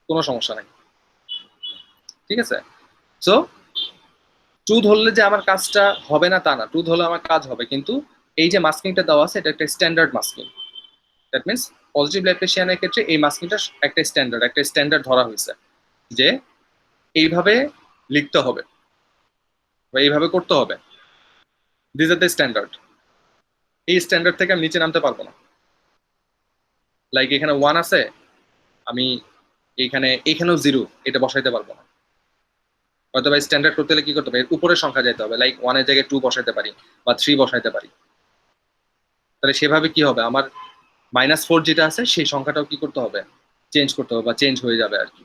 কোনো সমস্যা নাই। ঠিক আছে? সো 2 ধরলে যে আমার কাজটা হবে না তা না, 2 ধরলে আমার কাজ হবে, কিন্তু এই যে মাস্কিংটা দেওয়া আছে এটা একটা স্ট্যান্ডার্ড মাস্কিং। দ্যাট মিনস পজিটিভ ল্যাপ্লেশিয়ানের ক্ষেত্রে এই মাস্কিংটা একটা স্ট্যান্ডার্ড ধরা হয়েছে যে এইভাবে লিখতে হবে বা এইভাবে করতে হবে। This are the standard. এই স্ট্যান্ডার্ড থেকে আমি নিচে নামতে পারবো না। লাইক এখানে 1 আছে, আমি এখানেও 0 এটা বসাইতে পারবো না। হয়তো বা স্ট্যান্ডার্ড করতে হলে কি করতে হবে? এর উপরের সংখ্যা যেতে হবে, লাইক 1 এর জায়গায় 2 বসাইতে পারি বা 3 বসাইতে পারি। তাহলে সেভাবে কি হবে? আমার -4 যেটা আছে সেই সংখ্যাটাও কি করতে হবে? চেঞ্জ করতে হবে বা চেঞ্জ হয়ে যাবে আর কি।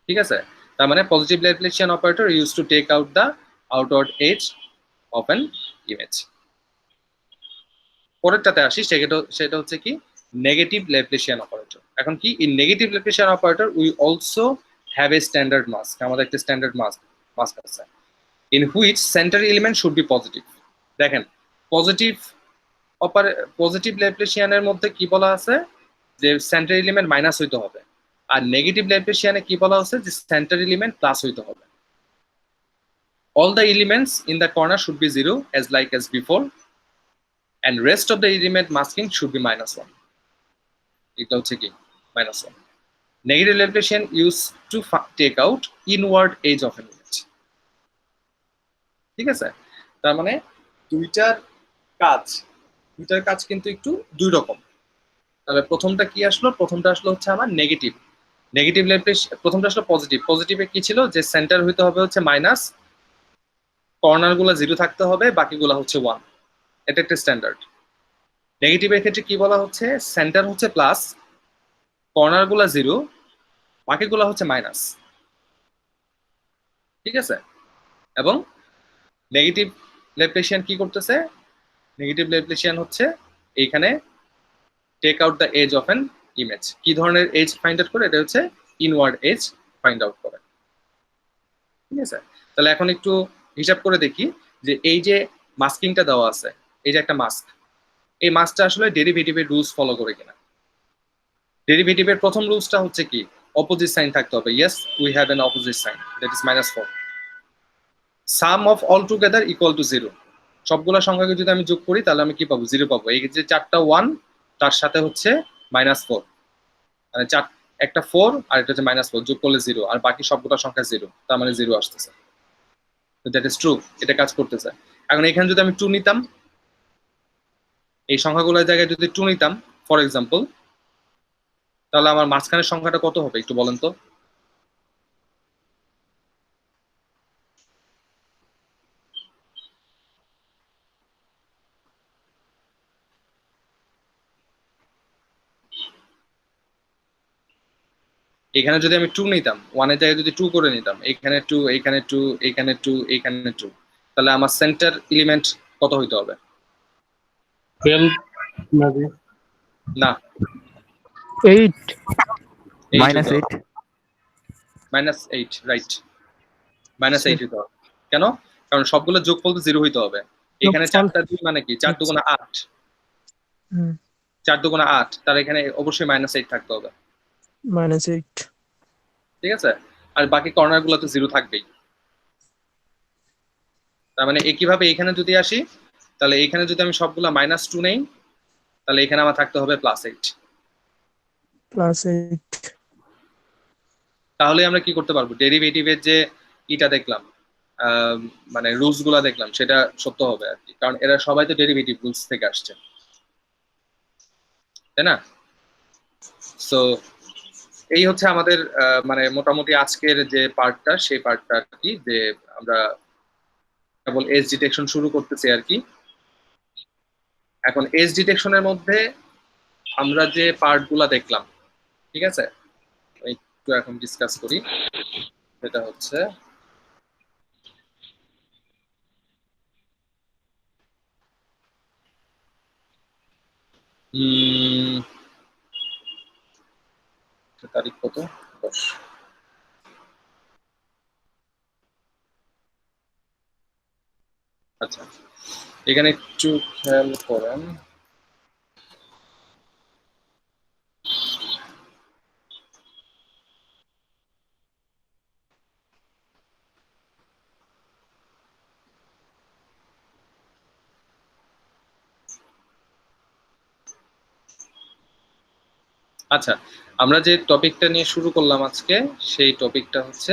ঠিক আছে? তার মানে positive Laplacian operator use to take out the outward edge of an image. পরেরটাতে আসি, সেটা হচ্ছে কি নেগেটিভ ল্যাপ্লেশিয়ান অপারেটর। এখন কি in negative Laplacian operator we also have a standard mask. আমাদের একটা স্ট্যান্ডার্ড মাস্ক আছে in which centre element should be positive. দেখেন পজিটিভ পজিটিভ ল্যাপ্লাসিয়ানের মধ্যে কি বলা আছে যে সেন্টার এলিমেন্ট মাইনাস হইতে হবে, আর নেগেটিভ ল্যাপ্লাসিয়ানে কি বলা আছে যে সেন্টার এলিমেন্ট প্লাস হইতে হবে। All the elements in the corner should be 0 as like as before, and rest of the element masking should be -1. এটা হচ্ছে কি -1. Negative Laplacian used to take out inward edge of an image. ঠিক আছে, তার মানে দুইটার কাজ কিন্তু একটু দুই রকম। তাহলে প্রথমটা কি আসলো? প্রথমটা আসলো হচ্ছে আমার নেগেটিভ ল্যাপ্লাসিয়ান, প্রথমটা আসলো পজিটিভে কি ছিল যে সেন্টার হইতে হবে হচ্ছে মাইনাস, কর্নার গুলা 0 থাকতে হবে, বাকিগুলা হচ্ছে 1। এটা একটা স্ট্যান্ডার্ড। নেগেটিভের ক্ষেত্রে কি বলা হচ্ছে সেন্টার হচ্ছে প্লাস, কর্নার গুলা 0, বাকিগুলা হচ্ছে মাইনাস। ঠিক আছে, এবং নেগেটিভ ল্যাপ্লাসিয়ান কি করতেছে? নেগেটিভ ল্যাপ্লাসিয়ান হচ্ছে এইখানে take out the edge of an image. কি ধরনের এজ ফাইন্ড আউট করে? এটা হচ্ছে ইনওয়ার্ড এজ ফাইন্ড আউট করে। ঠিক আছে, তাহলে এখন একটু হিসাব করে দেখি যে এই যে মাস্কিংটা দেওয়া আছে, এই যে একটা মাস্ক, এই মাস্কটা আসলে ডেরিভেটিভের রুলস ফলো করে কিনা। ডেরিভেটিভের প্রথম রুলসটা হচ্ছে কি? অপোজিট সাইন থাকতে হবে। Yes, we have an opposite sign, that is -4। Sum of all together equal to 0। সবগুলা সংখ্যাকে যদি আমি যোগ করি তাহলে আমি কি পাবো? 0 পাবো। এই যে চারটা 1 তার সাথে হচ্ছে -4, মানে একটা 4 আর এটা হচ্ছে -4, যোগ করলে 0, আর বাকি সবগুলা সংখ্যা 0, তার মানে 0 আসতেছে। দ্যাট ইজ ট্রু, এটা কাজ করতেছে। এখন এখানে যদি আমি 2 নিতাম, এই সংখ্যাগুলোর জায়গায় যদি 2 নিতাম ফর এক্সাম্পল, তাহলে আমার মাঝখানের সংখ্যাটা কত হবে একটু বলেন তো? এখানে যদি আমি 2 নিতাম, 1 এর জায়গায় যদি 2 করে নিতাম, এখানে 2, এখানে 2, এখানে 2, এখানে 2, তাহলে আমার সেন্টার এলিমেন্ট কত হইতে হবে? 12 maybe. না, 8 -8 -8, রাইট, -8 হইতে হবে। কেন? কারণ সবগুলো যোগফল তো 0 হইতে হবে। এখানে যোগফল 4টা 2 মানে কি? 4 দুগুণা 8, হুম, 4 দুগুণা 8, তার এখানে অবশ্যই -8 থাকতে হবে। -8 ঠিক আছে, আর বাকি কর্নার গুলো তো 0 থাকবেই। তার মানে একইভাবে এখানে যদি আসি, তাহলে এখানে যদি আমি সবগুলা -2 নেই, তাহলে এখানে আমার থাকতে হবে +8। +8 তাহলে আমরা কি করতে পারবো? ডেরিভেটিভের যে ইটা দেখলাম, মানে রুলস গুলা দেখলাম, সেটা সত্য হবে আর কি, কারণ এরা সবাই তো ডেরিভেটিভ রুলস থেকে আসছে, তাই না? সো এই হচ্ছে আমাদের মানে মোটামুটি আজকের যে পার্টটা, সেই পার্টটা আর কি, যে আমরা কেবল এজ ডিটেকশন শুরু করতেছি আর কি। এখন এজ ডিটেকশনের মধ্যে আমরা যে পার্টগুলা দেখলাম, ঠিক আছে, একটু এখন ডিসকাস করি। সেটা হচ্ছে তারিখ কত? 10। আচ্ছা, এখানে একটু খেয়াল করেন। আচ্ছা, আমরা যে টপিকটা নিয়ে শুরু করলাম আজকে, সেই টপিকটা হচ্ছে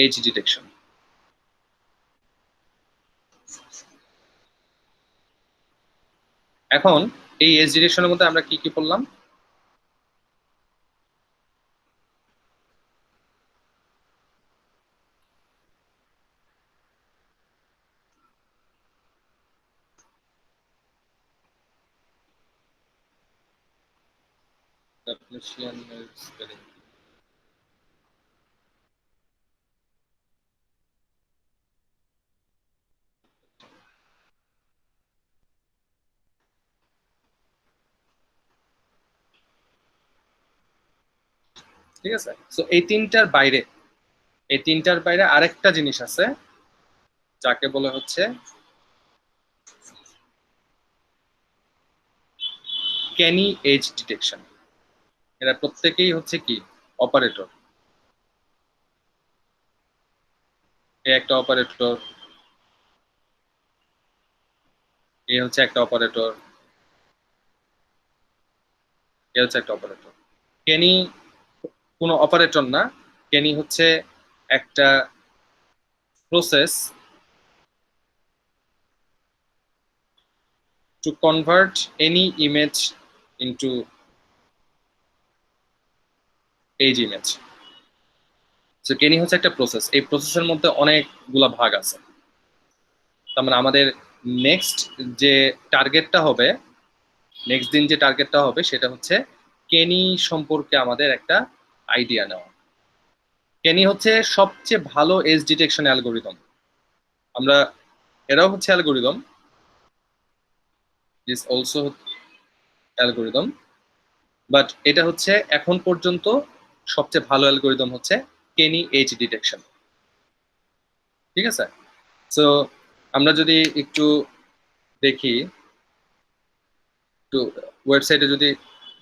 এজ ডিটেকশন। এখন এই এজ ডিটেকশনের মধ্যে আমরা কি কি পড়লাম? Laplacian spelling. ঠিক আছে, সো এই তিনটার বাইরে আরেকটা জিনিস আছে, যাকে বলে হচ্ছে ক্যানি এজ ডিটেকশন। এরা প্রত্যেকেই হচ্ছে কি অপারেটর। এ একটা অপারেটর, এ হচ্ছে একটা অপারেটর, এ হচ্ছে একটা অপারেটর। ক্যানি কোনো অপারেটর না, ক্যানি হচ্ছে একটা process to convert any image into age image. So কেনি হচ্ছে একটা প্রসেস, এই প্রসেসের মধ্যে অনেকগুলা ভাগ আছে। তার মানে আমাদের নেক্সট যে টার্গেটটা হবে, নেক্সট দিন যে টার্গেটটা হবে সেটা হচ্ছে কেনি সম্পর্কে আমাদের একটা আইডিয়া নেওয়া। কেনি হচ্ছে সবচেয়ে ভালো এজ ডিটেকশন অ্যালগোরিদম। আমরা এরাও হচ্ছে algorithm, is also algorithm, but এটা হচ্ছে এখন পর্যন্ত সবচেয়ে ভালো অ্যালগোরিদম হচ্ছে কেনি এজ ডিটেকশন। ঠিক আছে, সো আমরা যদি একটু দেখি, একটু ওয়েবসাইটে যদি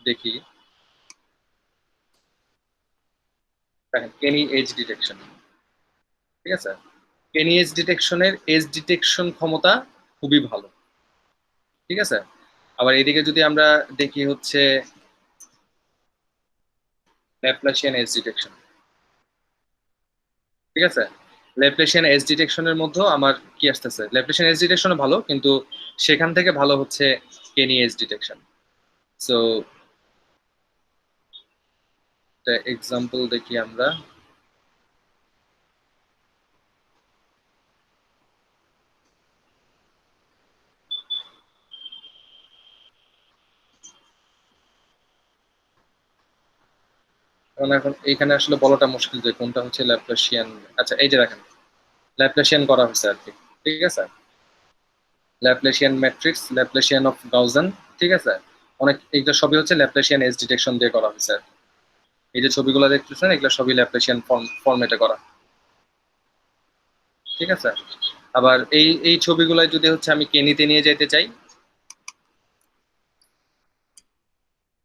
দেখি, দেখেন কেনি এজ ডিটেকশন। ঠিক আছে, কেনি এজ ডিটেকশনের এজ ডিটেকশন ক্ষমতা খুবই ভালো। ঠিক আছে, আবার এদিকে যদি আমরা দেখি হচ্ছে ল্যাপ্লাসিয়ান এজ ডিটেকশন। ঠিক আছে, ল্যাপ্লাসিয়ান এজ ডিটেকশনের মধ্যেও আমার কি আসতেছে, ল্যাপ্লাসিয়ান এজ ডিটেকশনও ভালো, কিন্তু সেখান থেকে ভালো হচ্ছে কেনি এজ ডিটেকশন। সো এক্সাম্পল দেখি আমরা। কারণ এখন এইখানে আসলে বলাটা মুশকিল যে কোনটা হচ্ছে ল্যাপ্লাসিয়ান। আচ্ছা, এই যে দেখেন ল্যাপ্লাসিয়ান করা হয়েছে আর কি। ঠিক আছে, ল্যাপ্লাসিয়ান ম্যাট্রিক্স, ল্যাপ্লাসিয়ান অফ গাউসেন। ঠিক আছে, অনেক এইগুলো সবই হচ্ছে ল্যাপ্লাসিয়ান এজ ডিটেকশন দিয়ে করা হয়েছে আর কি। এই যে ছবিগুলো দেখতেছেন এগুলো সবই ল্যাপ্লাসিয়ান ফরম্যাটে করা। ঠিক আছে, আবার এই এই ছবিগুলাই যদি হচ্ছে আমি কেনিতে নিয়ে যেতে চাই,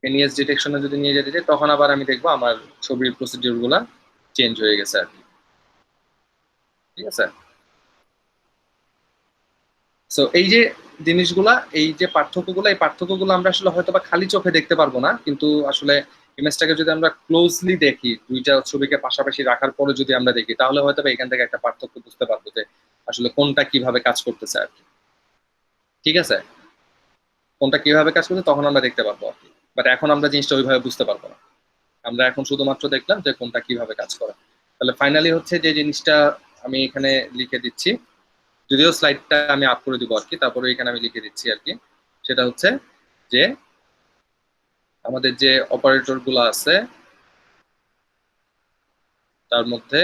কেনিএস ডিটেকশনে যদি নিয়ে যেতে চাই, তখন আবার আমি দেখবো আমার ছবির প্রসিডিউর গুলা চেঞ্জ হয়ে গেছে আর কি। ঠিক আছে, সো এই যে জিনিসগুলা, এই যে পার্থক্যগুলো, এই পার্থক্যগুলো আমরা আসলে হয়তো বা খালি চোখে দেখতে পারবো না, কিন্তু আসলে ইমেজটাকে যদি আমরা ক্লোজলি দেখি, দুইটা ছবিকে পাশাপাশি রাখার পরে যদি আমরা দেখি, তাহলে হয়তো বা এখান থেকে একটা পার্থক্য বুঝতে পারবো যে আসলে কোনটা কিভাবে কাজ করতেছে আর কি। ঠিক আছে, কোনটা কিভাবে কাজ করছে তখন আমরা দেখতে পারবো আর কি, বাট এখন আমরা জিনিসটা ওইভাবে বুঝতে পারবো না। আমরা এখন শুধুমাত্র দেখলাম যে কোনটা কিভাবে কাজ করে। তাহলে ফাইনালি হচ্ছে যে জিনিসটা আমি এখানে লিখে দিচ্ছি, যদিও স্লাইডটা আমি আপ করে দিব আর কি, তারপরে এখানে আমি লিখে দিচ্ছি আর কি। সেটা হচ্ছে যে আমাদের যে অপারেটর গুলো আছে তার মধ্যে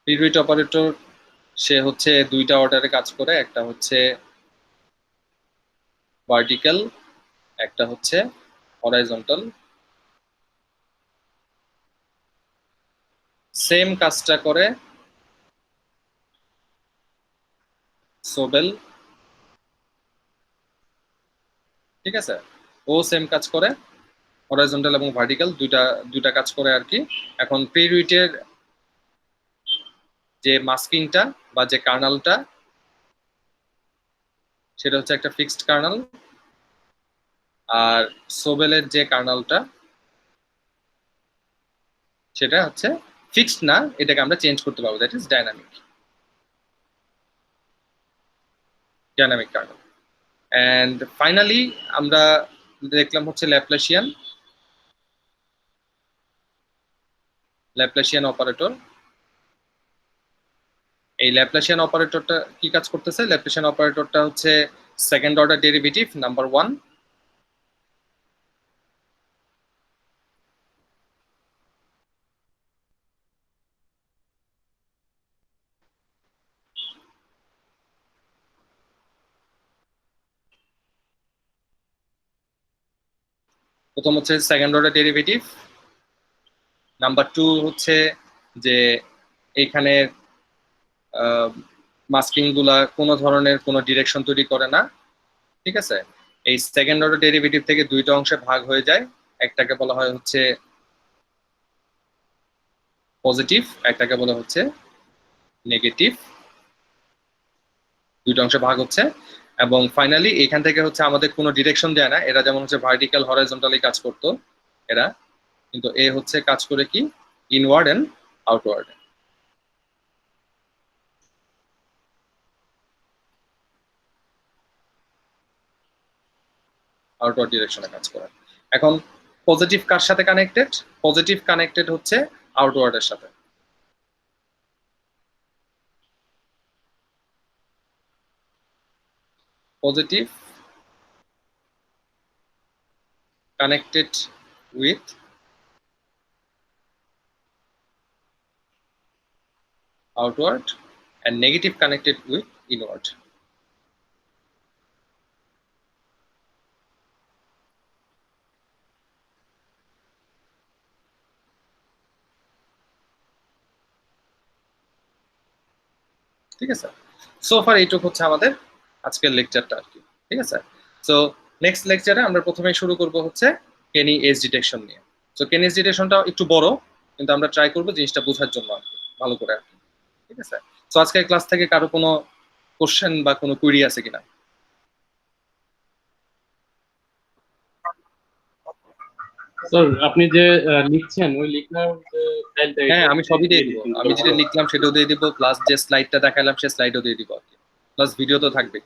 প্রিরুইট অপারেটর, সে হচ্ছে দুইটা অর্ডারে কাজ করে, একটা হচ্ছে ভার্টিক্যাল, একটা হচ্ছে হরাইজন্টাল। সেম কাজটা করে সোবেল। ঠিক আছে, ও সেম কাজ করে, হরাইজন্টাল এবং ভার্টিক্যাল দুইটা দুইটা কাজ করে আর কি। এখন প্রিরুইটের যে মাস্কিংটা বা যে কার্নালটা, সেটা হচ্ছে একটা ফিক্সড কার্নাল, আর সোবেলের যে কার্নালটা সেটা হচ্ছে ফিক্সড না, এটাকে আমরা চেঞ্জ করতে পারবো, that is dynamic, dynamic Karnal. And finally আমরা দেখলাম হচ্ছে ল্যাপ্লাসিয়ান, ল্যাপ্লাসিয়ান অপারেটর। এই ল্যাপ্লাসিয়ান অপারেটরটা কি কাজ করতেছে, ল্যাপ্লাসিয়ান অপারেটরটা হচ্ছে সেকেন্ড অর্ডার ডেরিভেটিভ নাম্বার 1। প্রথম হচ্ছে সেকেন্ড অর্ডার ডেরিভেটিভ, নাম্বার 2 হচ্ছে যে এইখানে মাস্কিং গুলা কোনো ধরনের কোনো ডিরেকশন তৈরি করে না, ঠিক আছে। এই সেকেন্ড অর্ডার ডেরিভেটিভ থেকে দুইটা অংশে ভাগ হয়ে যায়, একটাকে বলা হয় হচ্ছে পজিটিভ, একটাকে বলা হচ্ছে নেগেটিভ, দুইটা অংশে ভাগ হচ্ছে। এবং ফাইনালি এখান থেকে হচ্ছে আমাদের কোনো ডিরেকশন দেয় না, এরা যেমন হচ্ছে ভার্টিক্যাল হরাইজন্টালি কাজ করতো এরা, কিন্তু এ হচ্ছে কাজ করে কি ইনওয়ার্ড এন্ড আউটওয়ার্ড। আউটওয়ার্ড ডিরেকশনে কাজ করে। এখন পজিটিভ কার সাথে কানেক্টেড? পজিটিভ কানেক্টেড হচ্ছে আউটওয়ার্ডের সাথে। Positive connected with outward and negative connected with inward. ঠিক আছে, সো ফার এইটুকু হচ্ছে আমাদের আজকের লেকচারটা আর কি। ঠিক আছে, সো নেক্সট লেকচারে আমরা প্রথমে শুরু করব হচ্ছে কেনি এজ ডিটেকশন নিয়ে। সো কেনি এজ ডিটেকশনটা একটু বড়, কিন্তু আমরা ট্রাই করবো জিনিসটা বোঝার জন্য আর কি, ভালো করে আর কি। ঠিক আছে, সো আজকের ক্লাস থেকে কারো কোনো কোশ্চেন বা কোনো কুইরি আছে কিনা? স্যার আপনি যে লিখছেন ওই লিখার যে ফাইলটা হ্যাঁ, আমি সবই দিয়ে দিব, আমি যেটা লিখলাম সেটাও দিয়ে দিব, প্লাস যে স্লাইডটা দেখালাম সে স্লাইডও দিয়ে দিব আর কি, প্লাস ভিডিও তো থাকবে।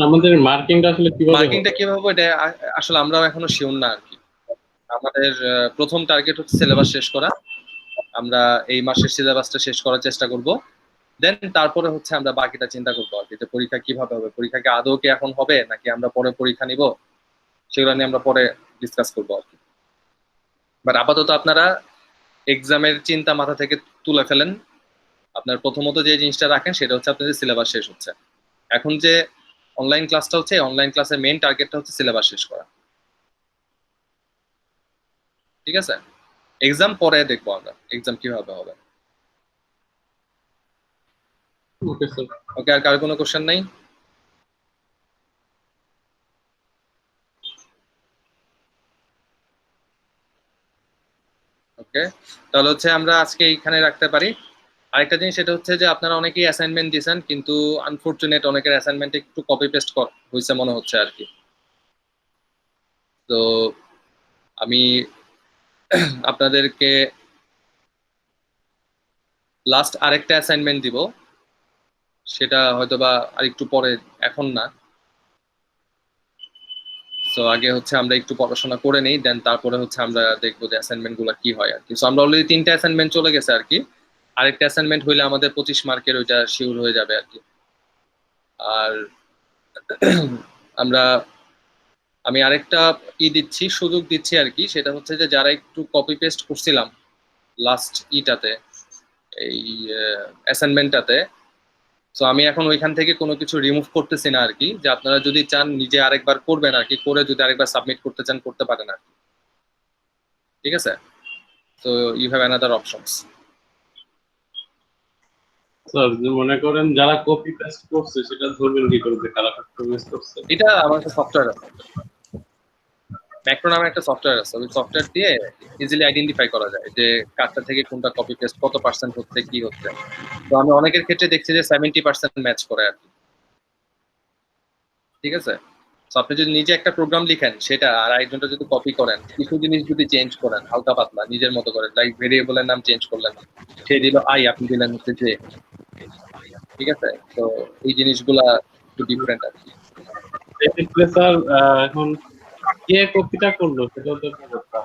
আমাদের মার্কিংটা আসলে কিভাবে হবে? মার্কিংটা কিভাবে হবে এটা আসলে আমরাও এখনো শিওর না আর কি। আমাদের প্রথম টার্গেট হচ্ছে সিলেবাস শেষ করা, আমরা এই মাসের সিলেবাসটা শেষ করার চেষ্টা করব, দেন তারপরে হচ্ছে আমরা বাকিটা চিন্তা করবো আর কি, যে পরীক্ষা কিভাবে হবে, পরীক্ষা কি আদৌ কি এখন হবে নাকি আমরা পরে পরীক্ষা নিব, সেগুলো নিয়ে আমরা পরে ডিসকাস করবো আর কি। বাট আপাতত আপনারা এক্সামের চিন্তা মাথা থেকে তুলে ফেলেন, আপনার প্রথমত যে জিনিসটা রাখেন সেটা হচ্ছে আপনাদের সিলেবাস শেষ হচ্ছে। এখন যে অনলাইন ক্লাসটা হচ্ছে, অনলাইন ক্লাসের মেইন টার্গেটটা হচ্ছে সিলেবাস শেষ করা। ঠিক আছে, এক্সাম পরে দেখবো আমরা এক্সাম কিভাবে হবে। Okay sir. ওকে, আর কার কোনো কোশ্চেন নাই? ওকে, তাহলে হচ্ছে আমরা আজকে এইখানে রাখতে পারি। আরেকটা জিনিস সেটা হচ্ছে যে আপনারা অনেকেই অ্যাসাইনমেন্ট দিয়েছেন, কিন্তু আনফরচুনেট অনেকের অ্যাসাইনমেন্ট একটু কপি পেস্ট হয়েছে মনে হচ্ছে আর কি। তো আমি আপনাদেরকে লাস্ট আরেকটা অ্যাসাইনমেন্ট দিব, সেটা হয়তোবা আরেকটু পরে, এখন না। সো আগে হচ্ছে আমরা একটু পড়াশোনা করে নেই, দেন তারপরে হচ্ছে আমরা দেখবো যে অ্যাসাইনমেন্ট গুলো কি হয় আর কি। সো আমরা অলরেডি 3টা অ্যাসাইনমেন্ট চলে গেছে আর কি, আরেকটা অ্যাসাইনমেন্ট হইলে আমাদের 25 মার্কের ওইটা শিওর হয়ে যাবে আর কি। আর আমরা আমি আরেকটা দিচ্ছি, সুযোগ দিচ্ছি আর কি, সেটা হচ্ছে যে যারা একটু কপি পেস্ট করছিলাম লাস্ট ইটাতে, এই অ্যাসাইনমেন্টটাতে, সো আমি এখন ওইখান থেকে কোনো কিছু রিমুভ করতেছি না আর কি, যে আপনারা যদি চান নিজে আরেকবার করবেন আর কি, করে যদি আরেকবার সাবমিট করতে চান করতে পারেন আর কি। ঠিক আছে, so you have another options. Sir যে মনে করেন যারা কপি পেস্ট করছে সেটা ধরবেন কি করে যে কারা কপি পেস্ট করছে? এটা আমার একটা সফটওয়্যার আছে, ম্যাক্রো নামে একটা সফটওয়্যার আছে, ওই সফটওয়্যার দিয়ে ইজিলি আইডেন্টিফাই করা যায় যে কারটা থেকে কোনটা কপি পেস্ট কত পার্সেন্ট হচ্ছে কি হচ্ছে। তো আমি অনেকের ক্ষেত্রে দেখছি যে 70% ম্যাচ করে আর কি। ঠিক আছে, তো আপনি যদি নিজে একটা প্রোগ্রাম লিখেন সেটা আর আরেকজনটা যদি কপি করেন, কিছু জিনিস যদি চেঞ্জ করেন হালকা পাতলা নিজের মতো করে, লাইক ভেরিয়েবলের নাম চেঞ্জ করলেন, সে দিল আই, আপনি দিলেন হচ্ছে যে, ঠিক আছে, তো এই জিনিসগুলা একটু ডিফারেন্ট আর কি। এক্ষেত্রে স্যার এখন কে কপিটা করলো সেটাও তো একটা ব্যাপার।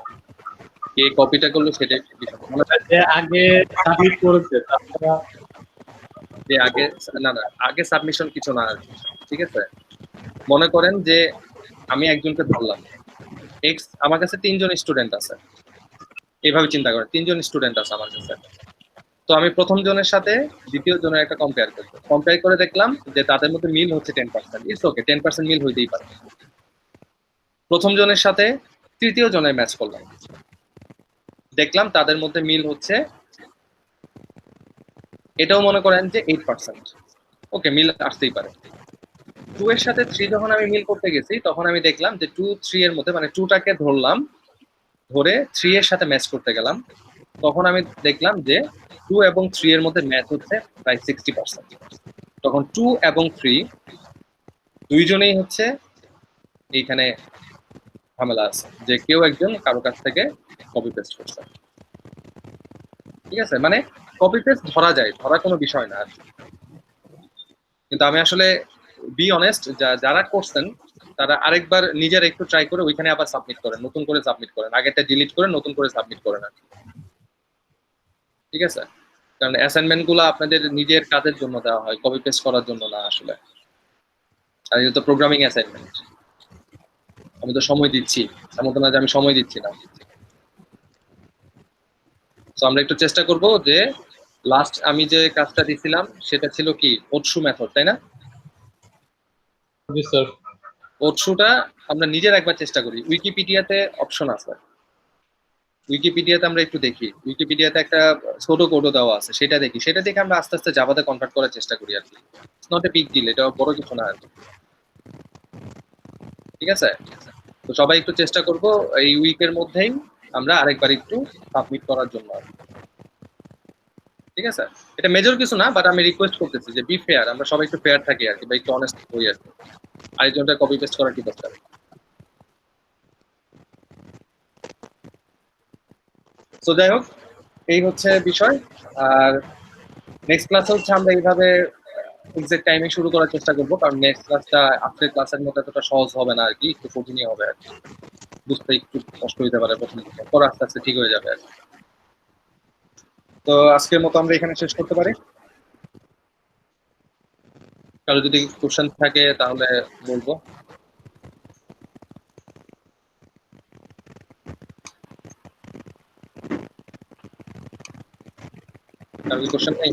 কে কপিটা করলো সেটা একটু বিষয়। মানে যে আগে সাবমিট করেছে তারা যে আগে, না না, আগে সাবমিশন কিছু না আর কি। ঠিক আছে, মনে করেন যে আমি একজনকে ধরলাম, এক্স, আমার কাছে 3জন স্টুডেন্ট আছে, এইভাবে চিন্তা করেন 3জন স্টুডেন্ট আছে আমার কাছে। তো আমি প্রথম জনের সাথে দ্বিতীয় জনের একটা কম্পেয়ার করবো, কম্পেয়ার করে দেখলাম যে তাদের মধ্যে মিল হচ্ছে 10%। ইটস ওকে, 10% মিল হইতেই পারে। প্রথম জনের সাথে তৃতীয় জনের ম্যাচ করলাম, দেখলাম তাদের মধ্যে মিল হচ্ছে, এটাও মনে করেন যে 8%। ওকে, মিল আসতেই পারে। 2 এর সাথে 3 যখন আমি মিল করতে গেছি তখন আমি দেখলাম যে 2 3 এর মধ্যে, মানে 2টাকে ধরলাম, ধরে 3 এর সাথে ম্যাচ করতে গেলাম, তখন আমি দেখলাম যে 2 এবং 3 এর মধ্যে ম্যাচ হচ্ছে প্রায় 60%। তখন 2 এবং 3 দুইজনেই হচ্ছে এইখানে ঝামেলা আছে, যে কেউ একজন কারো কাছ থেকে কপি পেস্ট করছে। ঠিক আছে, মানে কপি পেস্ট ধরা যায়, ধরা কোনো বিষয় না আর কি। কিন্তু আমি আসলে বি অনেস্ট, যারা করছেন তারা আরেকবার নিজের একটু ট্রাই করে ওইখানে আবার সাবমিট করেন, নতুন করে সাবমিট করেন, আগেরটা ডিলিট করে নতুন করে সাবমিট করেন আর কি। ঠিক আছে, কারণ অ্যাসাইনমেন্ট গুলো আপনাদের নিজের কাজের জন্য দেওয়া হয়, কপি পেস্ট করার জন্য না আসলে। আর এটা তো প্রোগ্রামিং অ্যাসাইনমেন্ট, আমি তো সময় দিচ্ছি, এমন তো না যে আমি সময় দিচ্ছি না। তো আমরা একটু চেষ্টা করব যে লাস্ট আমি যে কাজটা দিছিলাম সেটা ছিল কি ওটসু মেথড, তাই না? জি স্যার। ওটসুটা আমরা নিজের একবার চেষ্টা করি, উইকিপিডিয়াতে অপশন আছে, উইকিপিডিয়াতে আমরা একটু দেখি, উইকিপিডিয়াতে একটা ছোট কোডও দেওয়া আছে, সেটা দেখি, সেটা দেখে আমরা আস্তে আস্তে জাভাতে কনভার্ট করার চেষ্টা করি আর কি। It's not a big deal, এটা বড় কিছু না আর কি। ঠিক আছে, তো সবাই একটু চেষ্টা করব এই উইকের মধ্যেই আমরা আরেকবার একটু সাবমিট করার জন্য আর কি। ঠিক আছে, এটা মেজর কিছু না, বাট আমি রিকোয়েস্ট করতেছি যে বি ফেয়ার, আমরা সবাই একটু ফেয়ার থাকি আর কি, বা একটু অনেস্ট হই আর কি। আরেকজনটা কপি পেস্ট করার কি দরকার। তো যাই হোক, এই হচ্ছে বিষয়। আর নেক্সট ক্লাসে হচ্ছে আমরা এইভাবে এক্সাক্ট টাইমে শুরু করার চেষ্টা করবো, কারণ নেক্সট ক্লাসটা আজকের ক্লাসের মতো এতটা সহজ হবে না আর কি, একটু কঠিনই হবে আর কি, বুঝতে একটু কষ্ট হতে পারে প্রথম দিকে, পরে আস্তে আস্তে ঠিক হয়ে যাবে আর কি। তো আজকের মতো আমরা এখানে শেষ করতে পারি। কারো যদি কোশ্চেন থাকে তাহলে বলবো। কারো কি কোশ্চেন নেই?